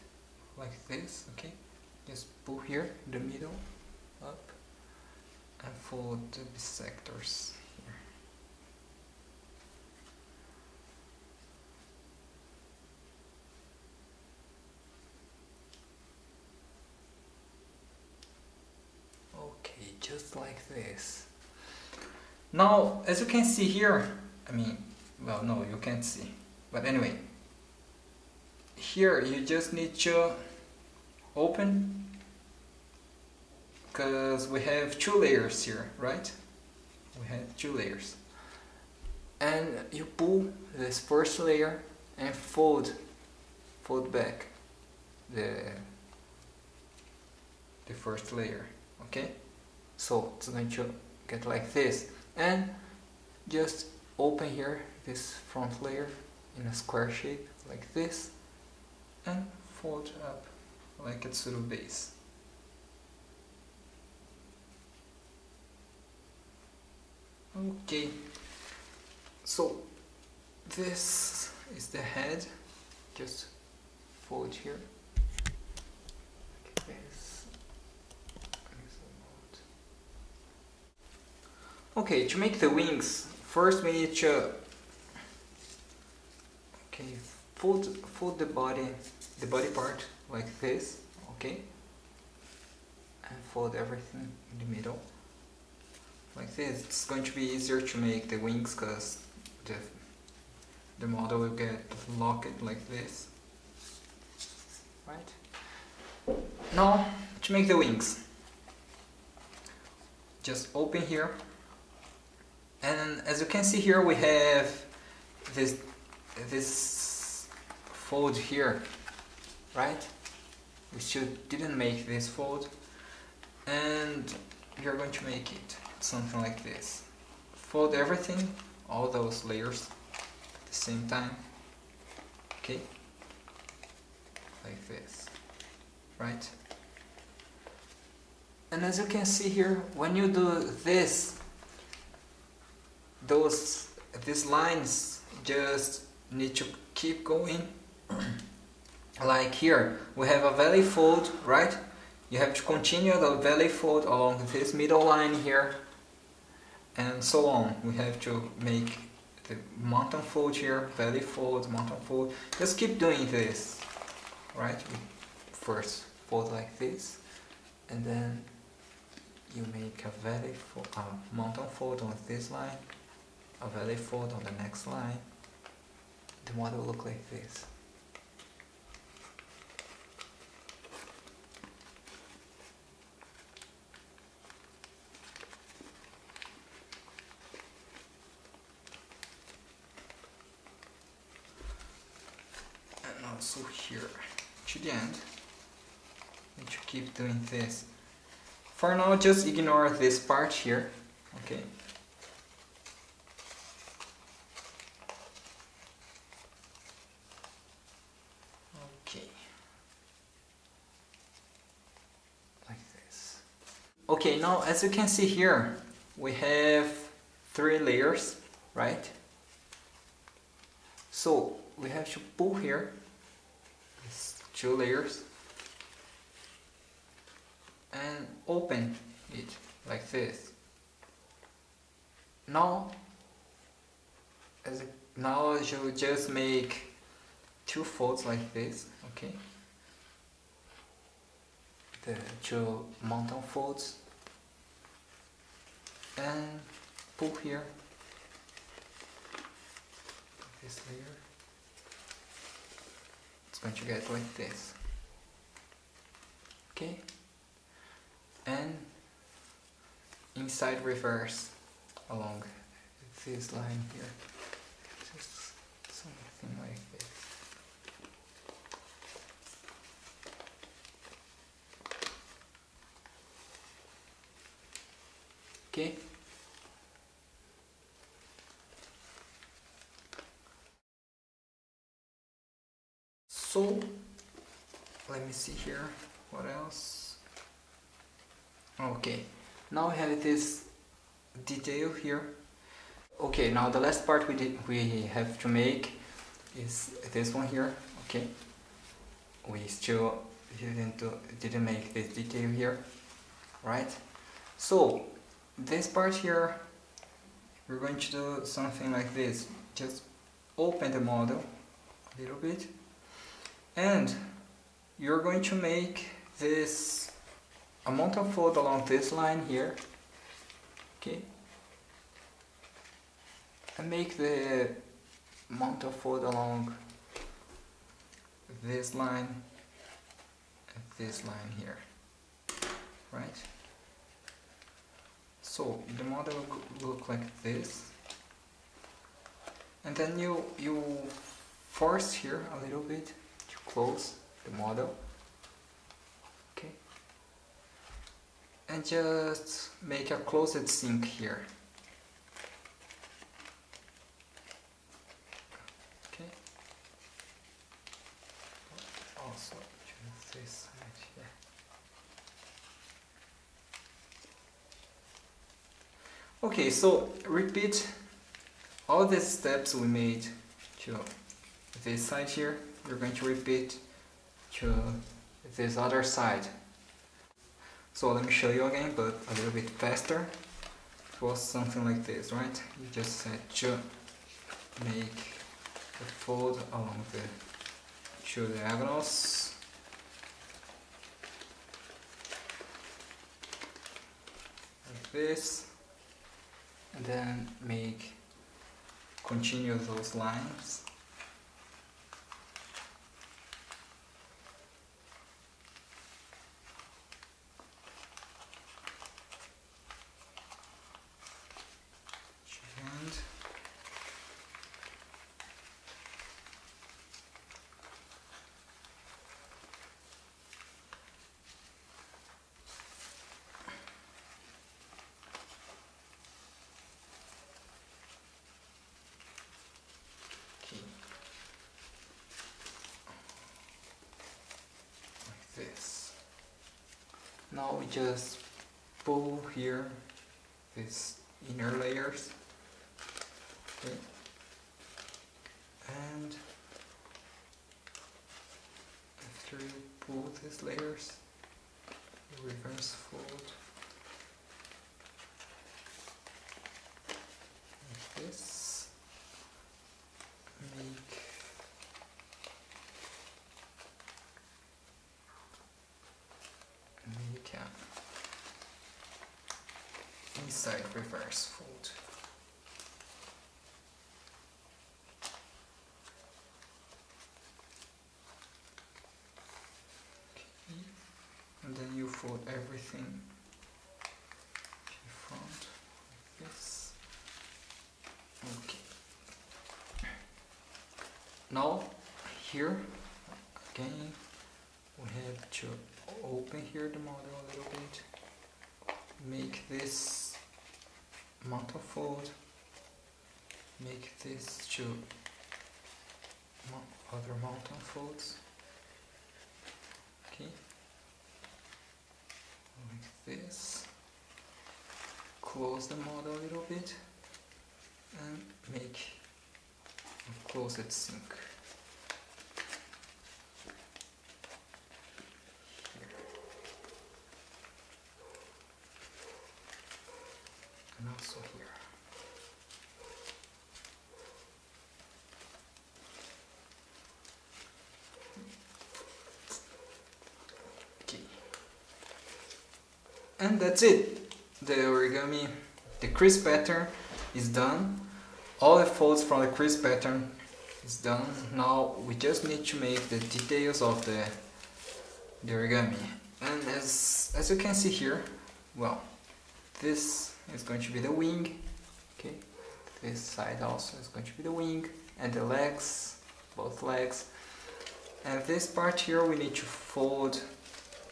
like this, okay? Just pull here in the middle, up, and fold the bisectors here. Okay, just like this. Now, as you can see here, I mean, well, no, you can't see, but anyway, here you just need to open, because we have two layers here, right? We have two layers, and you pull this first layer and fold back the first layer, okay? So it's going to get like this, and just open here this front layer in a square shape like this, and fold up like a tsuru base. Okay, so this is the head. Just fold here like this. Okay, to make the wings, first we need to fold the body part like this, okay, and fold everything in the middle like this. It's going to be easier to make the wings because the model will get locked like this, right? Now to make the wings, just open here, and as you can see here we have this fold here, right? We still didn't make this fold, and you're going to make it something like this. Fold everything, all those layers at the same time, okay? Like this, right? And as you can see here, when you do this, these lines just need to keep going. Like here, we have a valley fold, right? You have to continue the valley fold along this middle line here, and so on. We have to make the mountain fold here, valley fold, mountain fold. Just keep doing this, right? We first fold like this, and then you make a valley fold, a mountain fold on this line, a valley fold on the next line. The model will look like this. also here to the end. Need to keep doing this. For now, just ignore this part here, okay? Okay. Like this. Okay, now as you can see here, we have 3 layers, right? So we have to pull here, these 2 layers, and open it like this. Now you just make 2 folds like this, okay? The 2 mountain folds, and pull here this layer. It's going to get like this, okay? And inside reverse along this line here, just something like this. Okay. So let me see here, what else? Okay, now we have this detail here. Okay, now the last part we have to make is this one here. Okay, we still didn't make this detail here, right? So this part here, we're going to do something like this. Just open the model a little bit, and you're going to make this a mountain fold along this line here, okay, and make the mountain fold along this line and this line here, right? So the model will look like this, and then you force here a little bit to close the model, okay, and just make a closed sink here, okay. Also choose this side here. Okay, so repeat all these steps we made to this side here. You're going to repeat to this other side. So let me show you again, but a little bit faster. It was something like this, right? You just had to make a fold along the 2 diagonals. Like this. And then continue those lines. And this. Now we just pull here these inner layers, okay, and after you pull these layers, you reverse fold like this, make inside reverse fold. Okay. And then you fold everything in front like this. Okay. Now here Again, we have to open here the model a little bit, make this mountain fold, make this two other mountain folds, okay, like this, close the model a little bit, and make a closed sink. And also here. Okay. And that's it. The origami, the crease pattern is done. All the folds from the crease pattern is done. Now we just need to make the details of the origami. And as you can see here, well, this is going to be the wing, okay, this side also is going to be the wing, and the legs, both legs, and this part here we need to fold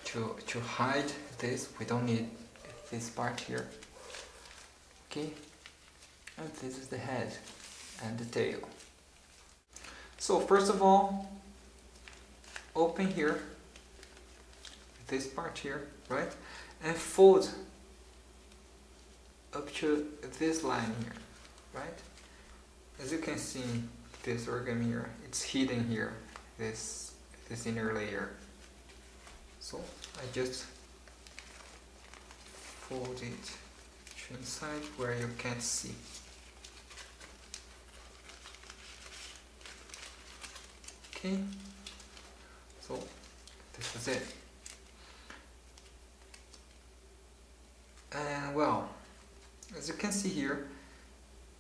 to hide this. We don't need this part here, okay, and this is the head and the tail. So first of all, open here, this part here, right, and fold up to this line here, right? As you can see, this origami here, it's hidden here, this inner layer. So I just fold it to inside where you can't see. Okay, so this is it. And well, as you can see here,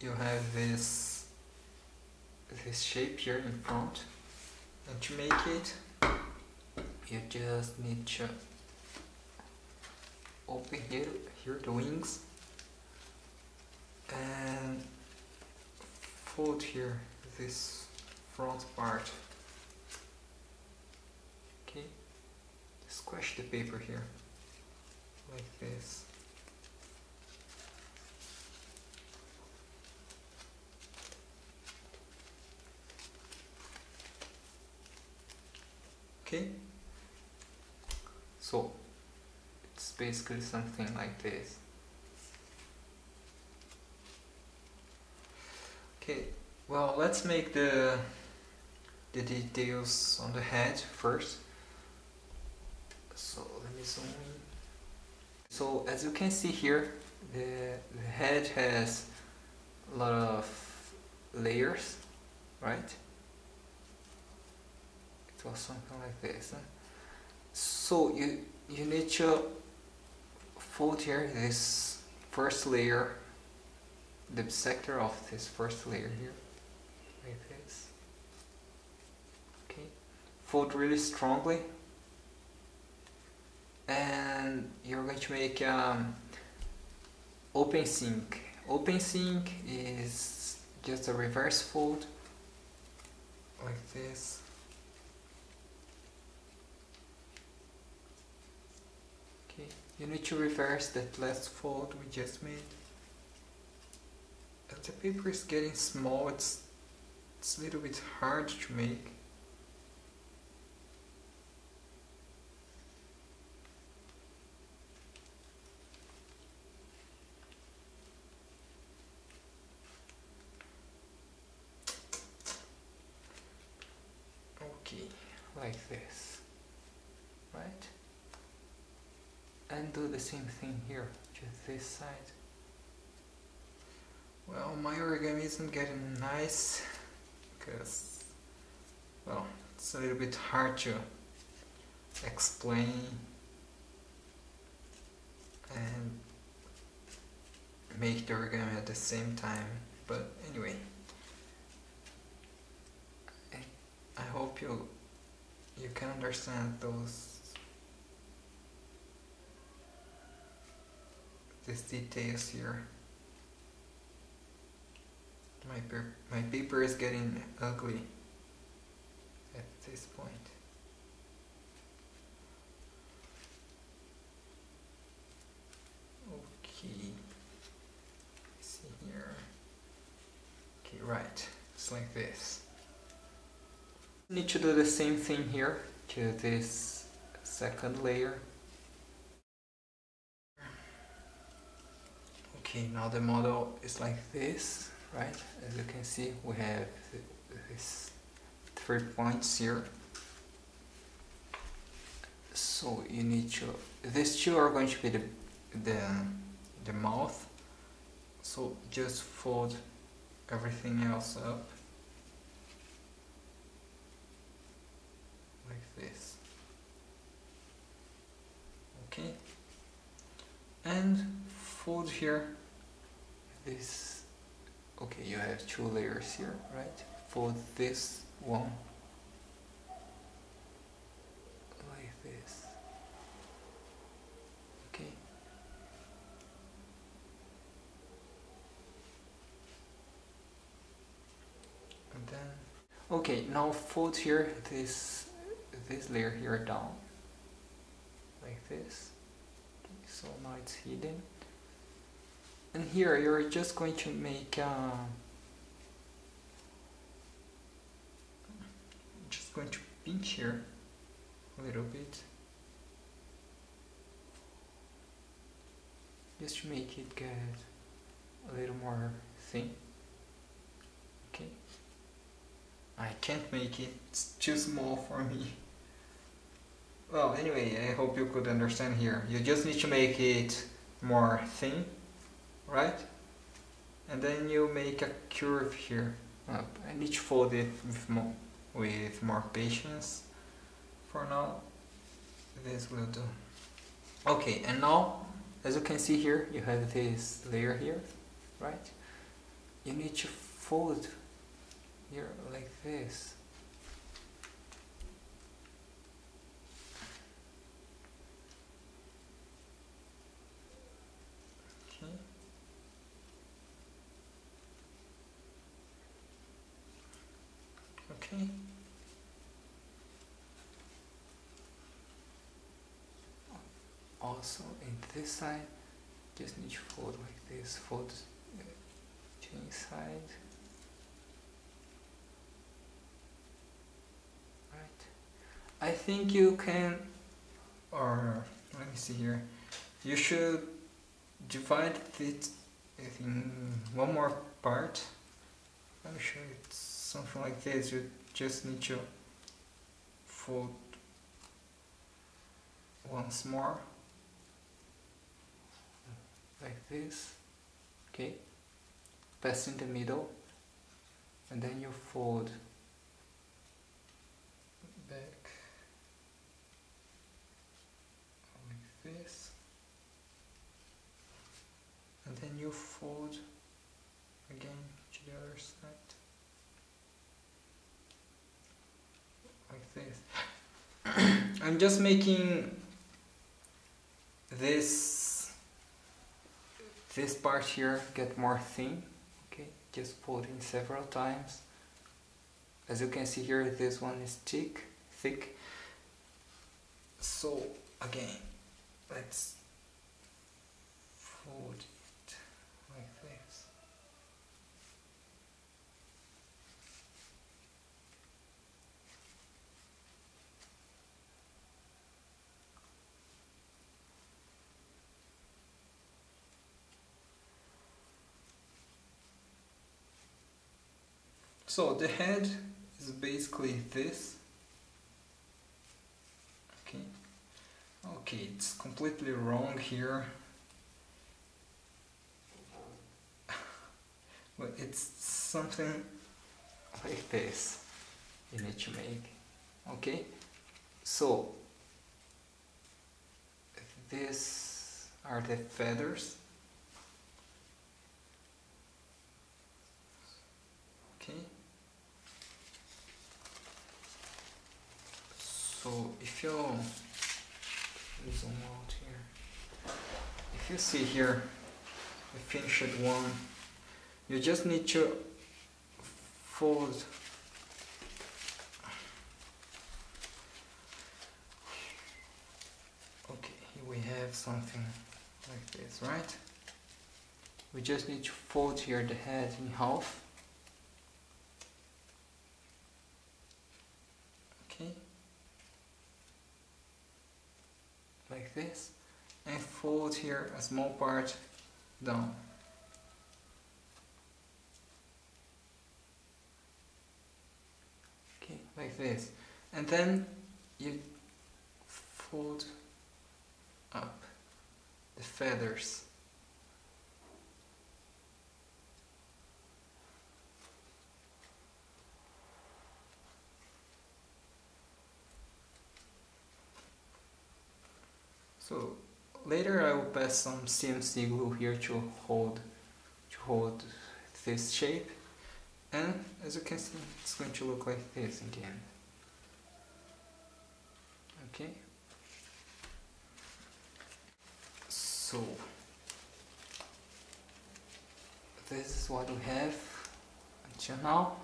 you have this shape here in front, and to make it, you just need to open here the wings and fold here this front part. Okay, squash the paper here like this. Okay, so it's basically something like this. Okay, well, let's make the details on the head first. So let me zoom in. So as you can see here, the head has a lot of layers, right? It was something like this. So you need to fold here this first layer, the sector of this first layer here, like this. Okay, fold really strongly, and you're going to make open sink. Open sink is just a reverse fold, like this. You need to reverse that last fold we just made. As the paper is getting small, it's a little bit hard to make. Okay, like this, right? And do the same thing here, just this side. Well, my origami isn't getting nice because, well, it's a little bit hard to explain and make the origami at the same time. But anyway, I hope you can understand these details here. My paper is getting ugly at this point. it's like this. Need to do the same thing here to this second layer. Okay, now the model is like this, right? As you can see, we have these 3 points here. So you need to, these two are going to be the mouth. So just fold everything else up like this. Okay, and fold here this. Okay, you have 2 layers here, right? Fold this one like this. Okay. And then, okay, now fold here this layer here down like this. Okay, so now it's hidden. And here you're just going to make just going to pinch here a little bit, just to make it get a little more thin. Okay, I can't make it, it's too small for me. Well, anyway, I hope you could understand here. You just need to make it more thin, right? And then you make a curve here up. I need to fold it with more patience. For now, this will do. Okay, and now, as you can see here, you have this layer here, right? You need to fold here like this. Okay. Also in this side, just need to fold like this, fold to inside. Right. I think you can, or let me see here, you should divide it in one more part. Let me show you, it's something like this. You just need to fold once more like this. Okay, pass in the middle, and then you fold back like this, and then you fold again to the other side like this. I'm just making this part here get more thin. Okay, just folding several times. As you can see here, this one is thick. So again, let's fold it like this. So the head is basically this. Okay, it's completely wrong here. But it's something like this you need to make. Okay, so these are the feathers. Okay, so if you zoom out here, if you see here the finished one, you just need to fold okay, here we have something like this, right? We just need to fold here the head in half. Okay, like this, and fold here a small part down. Okay, like this, and then you fold up the feathers. So later I will pass some CNC glue here to hold this shape, and as you can see, it's going to look like this in the end. Okay. So this is what we have until now.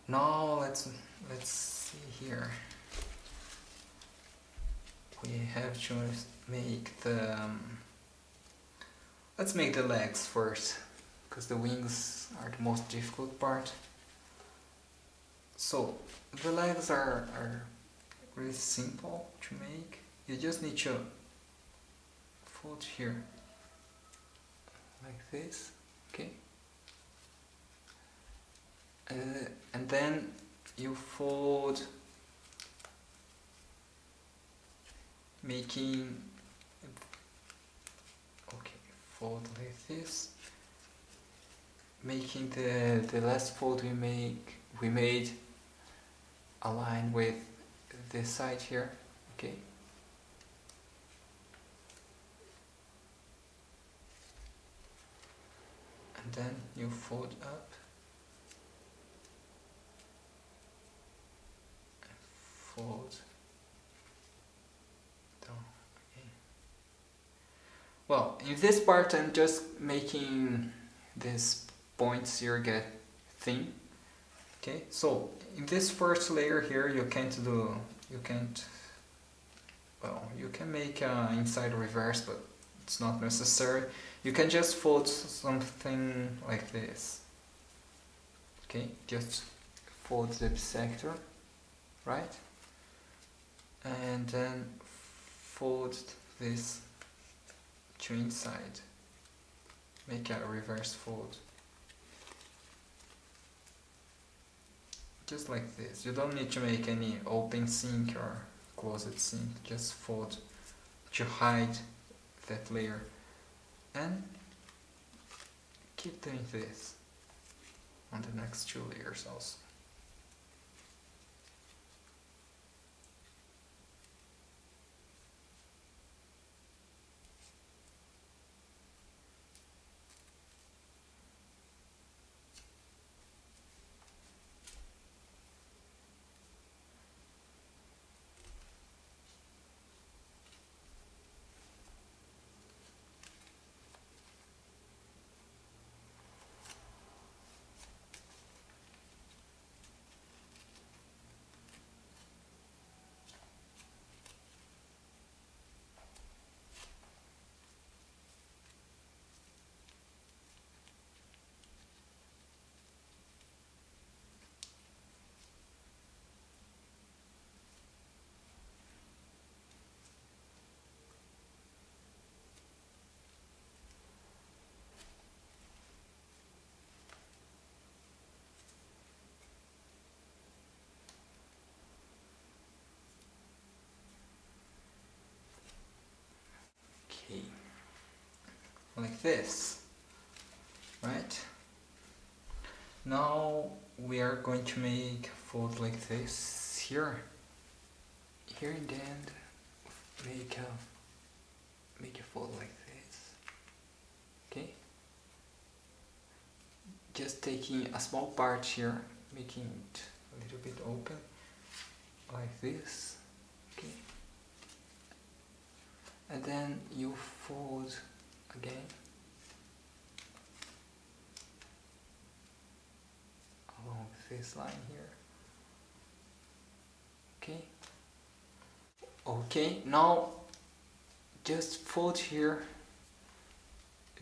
Now let's see here. We have to make the let's make the legs first, because the wings are the most difficult part. So the legs are really simple to make. You just need to fold here like this, okay, and then you fold, making, okay, fold like this, making the last fold we made align with this side here, okay. And then you fold up and fold down. Okay. Well, in this part I'm just making these points here get thin. Okay, so in this first layer here you can make inside reverse, but it's not necessary. You can just fold something like this. Okay, just fold the bisector, right? And then fold this to inside. Make a reverse fold. Just like this. You don't need to make any open sink or closed sink. Just fold to hide that layer. And keep doing this on the next two layers also. Okay, like this, right? Now we are going to make a fold like this here. Here in the end, make a fold like this. Okay. Just taking a small part here, making it a little bit open, like this. Okay. And then you fold again along this line here. Okay. Okay, now just fold here,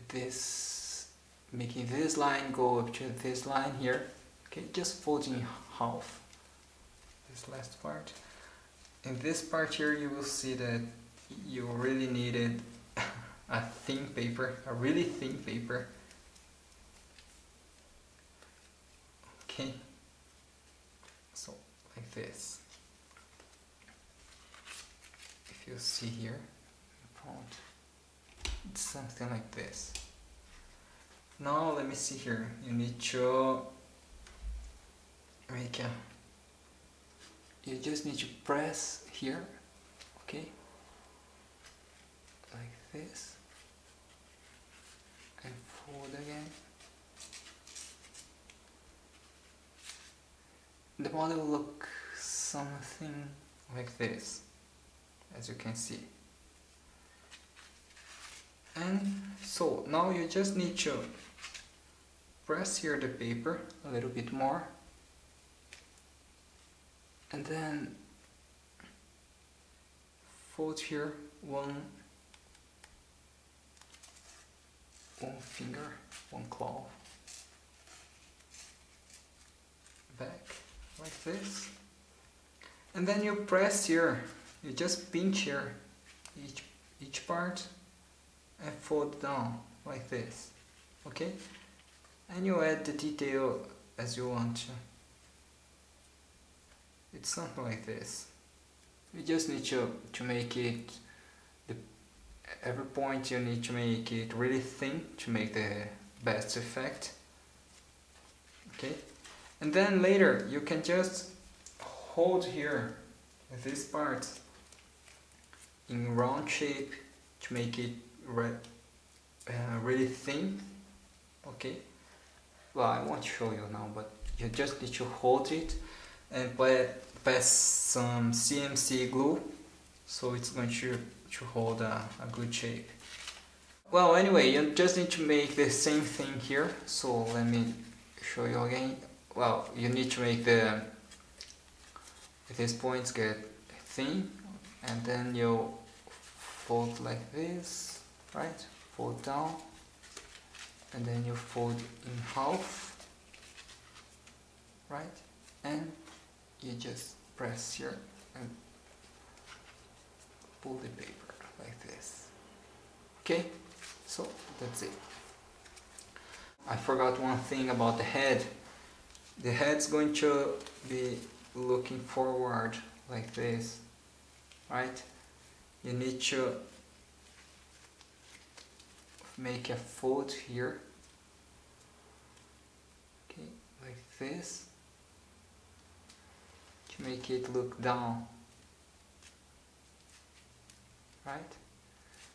this, making this line go up to this line here. Okay, just fold in half this last part. In this part here you will see that you really needed a thin paper, a really thin paper. Okay, so like this. If you see here, it's something like this. Now let me see here. You need to make a. You just need to press here, okay, like this, and fold again. The model will look something like this, as you can see. And so now you just need to press here the paper a little bit more, and then fold here one finger, one claw back like this, and then you press here, you just pinch here each part and fold down like this, okay, and you add the detail as you want to. It's something like this. You just need to make it, every point you need to make it really thin to make the best effect, okay, and then later you can just hold here this part in round shape to make it really thin, okay. Well, I won't show you now, but you just need to hold it and pass some CMC glue, so it's going to hold a good shape. Well, anyway, you just need to make the same thing here, so let me show you again. Well, you need to make these points get thin, and then you fold like this, right? Fold down, and then you fold in half, right? And you just press here and pull the paper like this. Okay, so that's it. I forgot one thing about the head. The head's going to be looking forward like this, right? You need to make a fold here, okay, like this, to make it look down, right?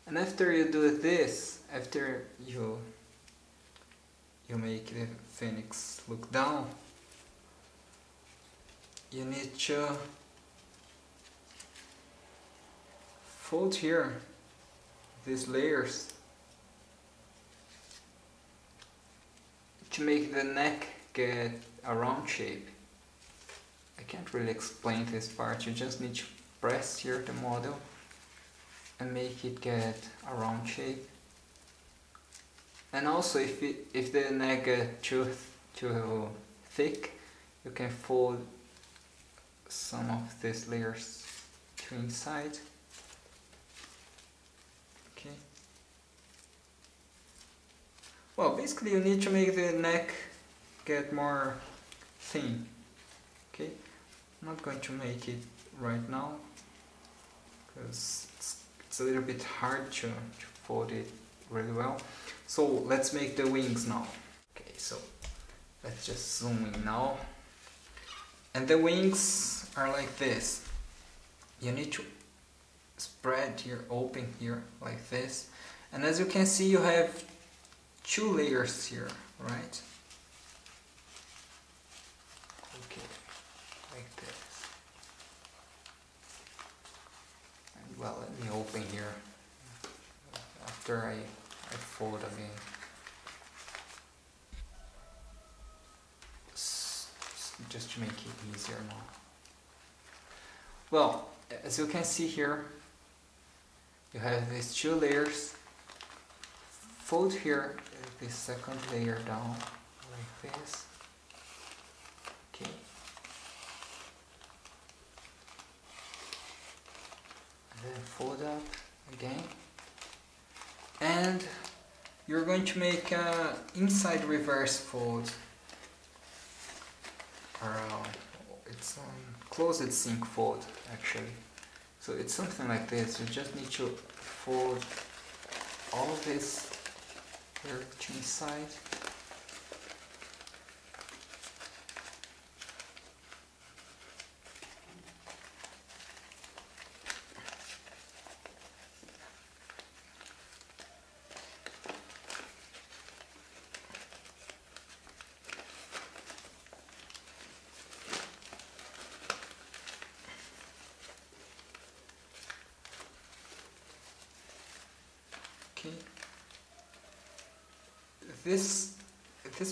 And after you do this, after you make the phoenix look down, you need to fold here these layers to make the neck get a round shape. I can't really explain this part, you just need to press here the model and make it get a round shape. And also if the neck gets too thick, you can fold some of these layers to inside. Okay. Well, basically you need to make the neck get more thin. Okay. I'm not going to make it right now because it's a little bit hard to fold it really well. So let's make the wings now. Okay, so let's just zoom in now. And the wings are like this. You need to spread here, open here like this. And as you can see, you have two layers here, right? Okay, like this. And well, let me open here after I fold again. Just to make it easier now. Well, as you can see here, you have these two layers. Fold here this second layer down like this. Okay. then fold up again, and you're going to make a inside reverse fold around. It's closed sink fold actually. So it's something like this. You just need to fold all of this here to inside. Okay. These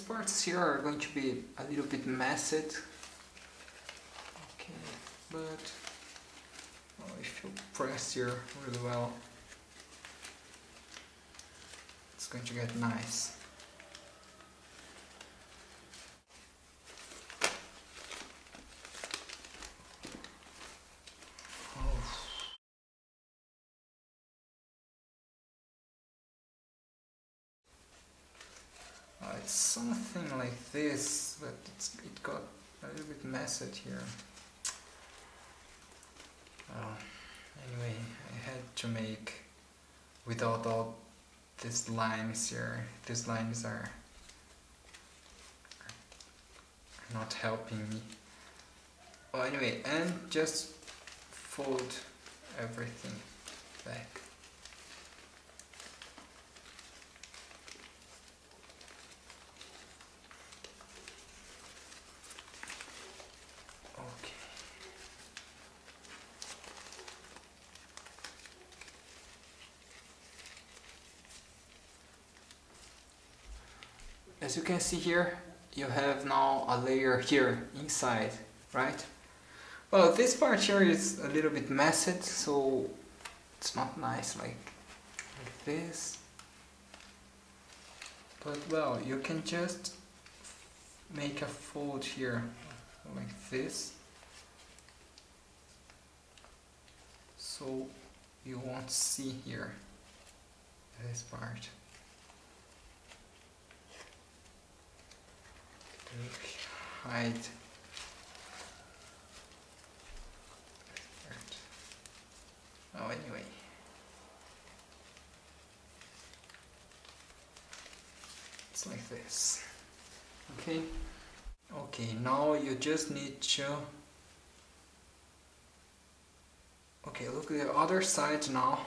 parts here are going to be a little bit messy. Okay, but if you press here really well, it's going to get nice. It's something like this, but it got a little bit messy here. Anyway, I had to make without all these lines here. These lines are not helping me. Well, anyway, and just fold everything back. As you can see here, you have now a layer here inside, right? Well, this part here is a little bit messy, so it's not nice like this. But well, you can just make a fold here like this, so you won't see here this part. Hide. Oh, anyway. It's like this. Okay. Okay, now you just need to... Okay, look at the other side now,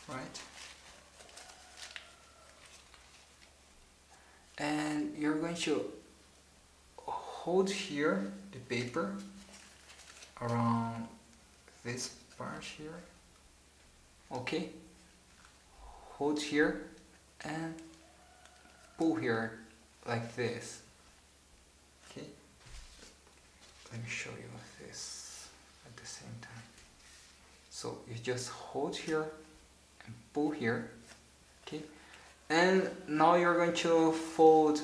right? And you're going to hold here the paper around this part here. Okay, hold here and pull here like this. Okay, let me show you this at the same time. So you just hold here and pull here. Okay, and now you're going to fold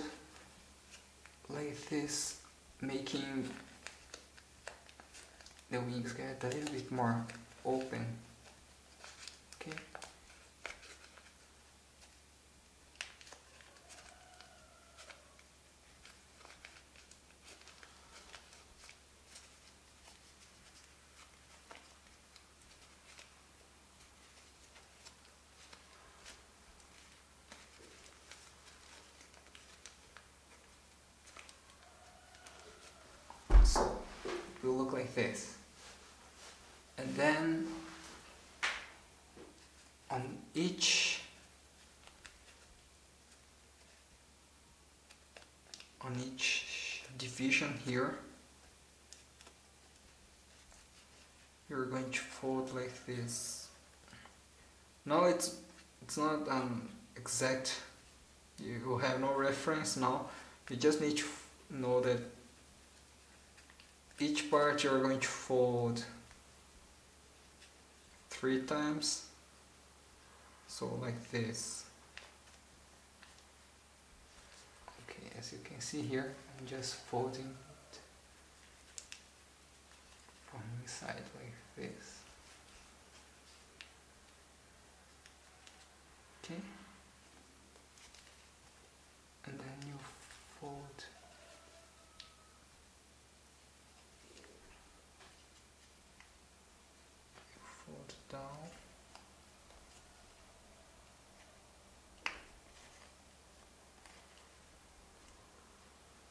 like this, making the wings get a little bit more open. Okay. So it will look like this, and then on each division here, you're going to fold like this. Now it's not exact. You have no reference now. You just need to know that each part you're going to fold 3 times, so like this. Okay, as you can see here, I'm just folding it from inside like this. Okay, and then you fold. Fold down.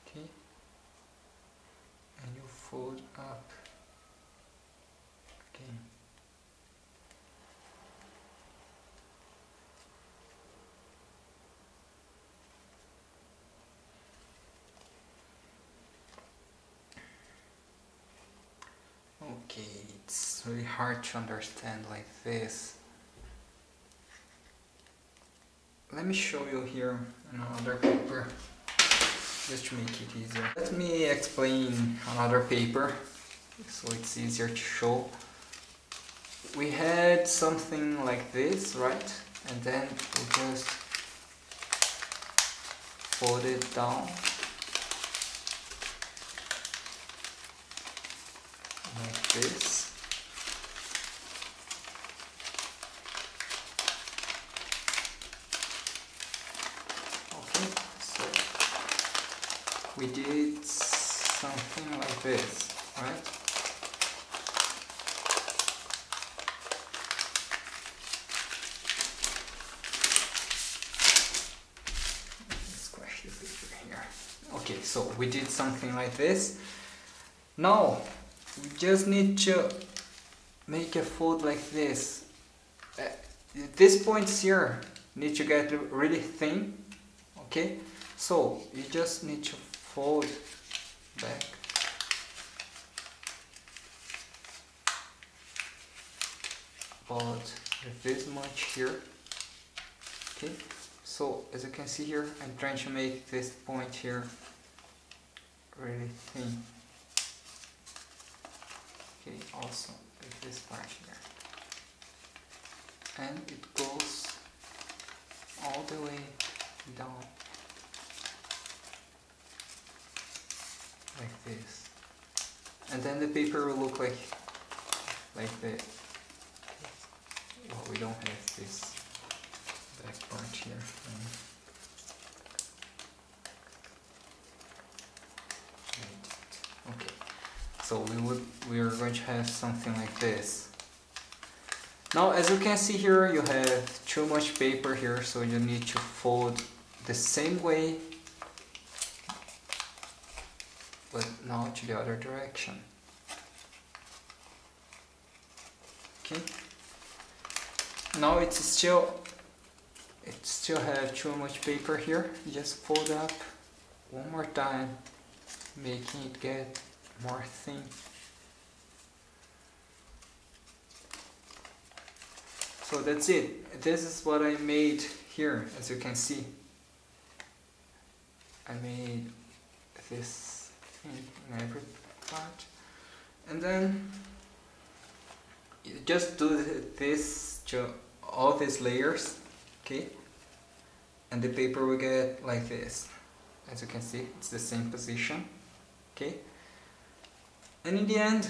Okay, and you fold up again. Okay, it's really hard to understand like this. Let me show you here another paper, just to make it easier. Let me explain another paper, so it's easier to show. We had something like this, right? And then we just fold it down. Like this. Okay, so we did something like this, right? Let's squash the paper here. Okay, so we did something like this. Now we just need to make a fold like this. These points here need to get really thin. Okay, so you just need to fold back. About this much here. Okay, so as you can see here, I'm trying to make this point here really thin. Okay, also with this part here. And it goes all the way down. Like this. And then the paper will look like this. Okay. Well, we don't have this back part here. Okay. So we are going to have something like this. Now, as you can see here, you have too much paper here, so you need to fold the same way, but now to the other direction. Okay. Now it still have too much paper here. Just fold up one more time, making it get more thin. So that's it. This is what I made here, as you can see. I made this in every part. And then you just do this to all these layers, okay? And the paper will get like this. As you can see, it's the same position, okay? And in the end,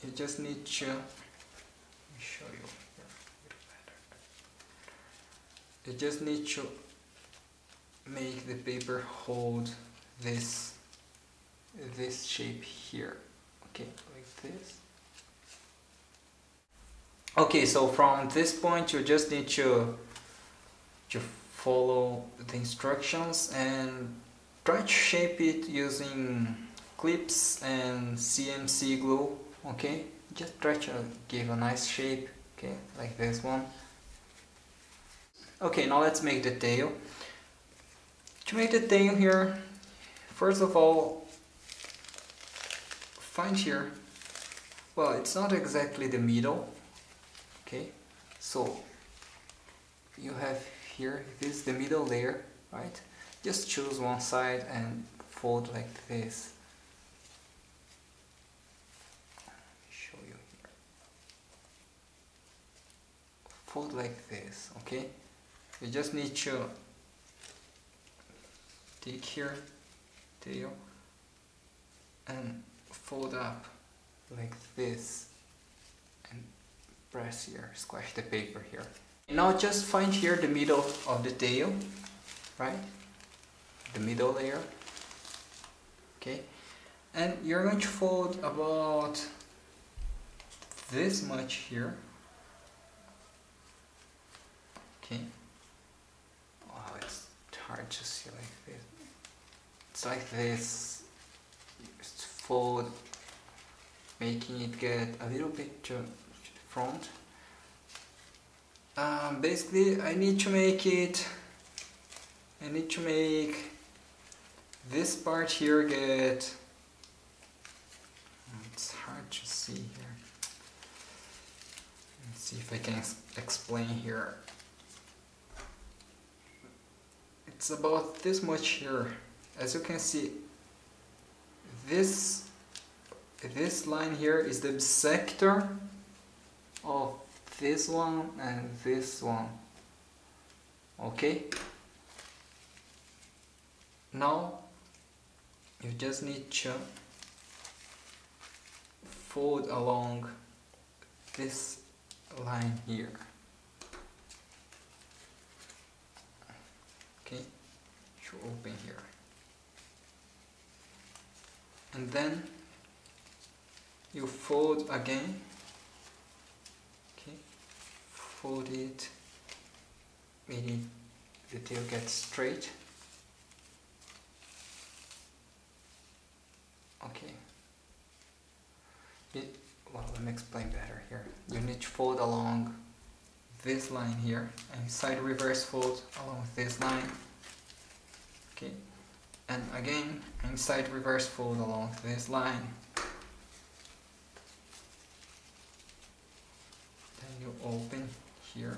you just need to, let me show you here a little better. You just need to make the paper hold this shape here, okay, like this. Okay, so from this point you just need to follow the instructions and try to shape it using clips and CMC glue. Okay, just try to give a nice shape, okay, like this one. Okay, now let's make the tail. To make the tail here, first of all, find here, well, it's not exactly the middle, okay, so you have here, this is the middle layer, right? Just choose one side and fold like this. Fold like this, okay? You just need to take here, tail, and fold up like this and press here, squash the paper here. Now just find here the middle of the tail, right? The middle layer. Okay, and you're going to fold about this much here. Okay. Wow, it's hard to see like this. It's like this. Just fold, making it get a little bit to the front. Basically, I need to make this part here get. It's hard to see here. Let's see if I can explain here. It's about this much here. As you can see, this line here is the bisector of this one and this one. Okay? Now you just need to fold along this line here. Okay? To open here. And then you fold again. Okay, fold it, meaning the tail gets straight. Okay. Well, let me explain better here. You need to fold along this line here, and side reverse fold along this line. Okay. And again, inside reverse fold along this line. Then you open here.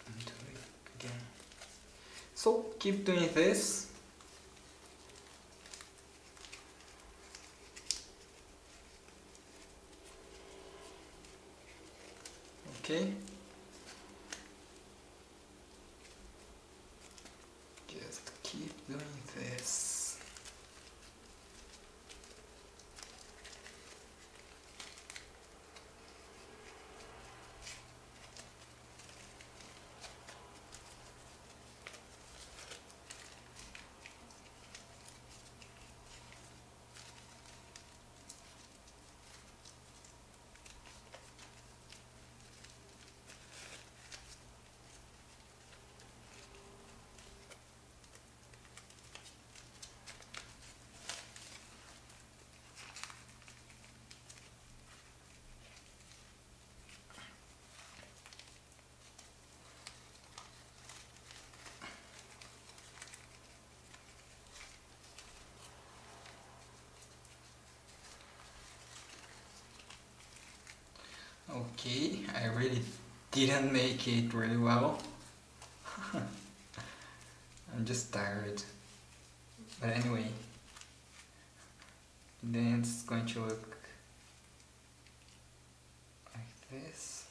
And do it again. So keep doing this. Okay, just keep doing this. Okay, I really didn't make it really well. I'm just tired. But anyway, then it's going to look like this.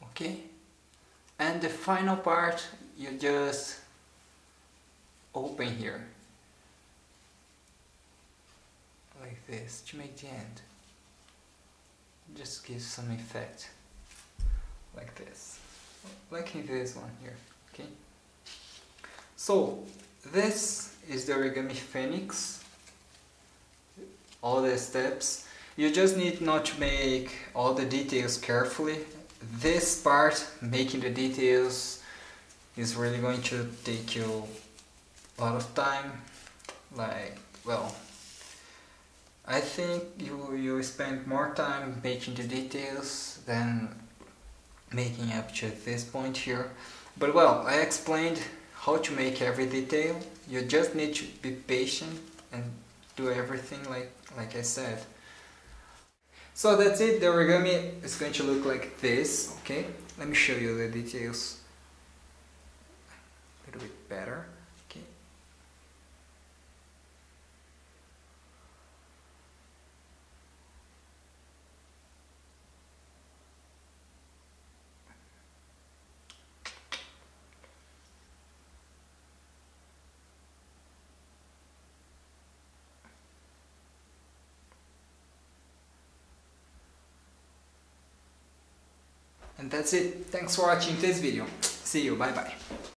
Okay, and the final part you just open here. Like this to make the end. Just give some effect like this, like in this one here. Okay, so this is the Origami Phoenix. All the steps, you just need not to make all the details carefully. This part, making the details, is really going to take you a lot of time. Like, well, I think you spend more time making the details than making up to this point here. But well, I explained how to make every detail. You just need to be patient and do everything like I said. So that's it. The origami is going to look like this. Okay, let me show you the details a little bit better. Okay. And that's it. Thanks for watching this video. See you. Bye bye.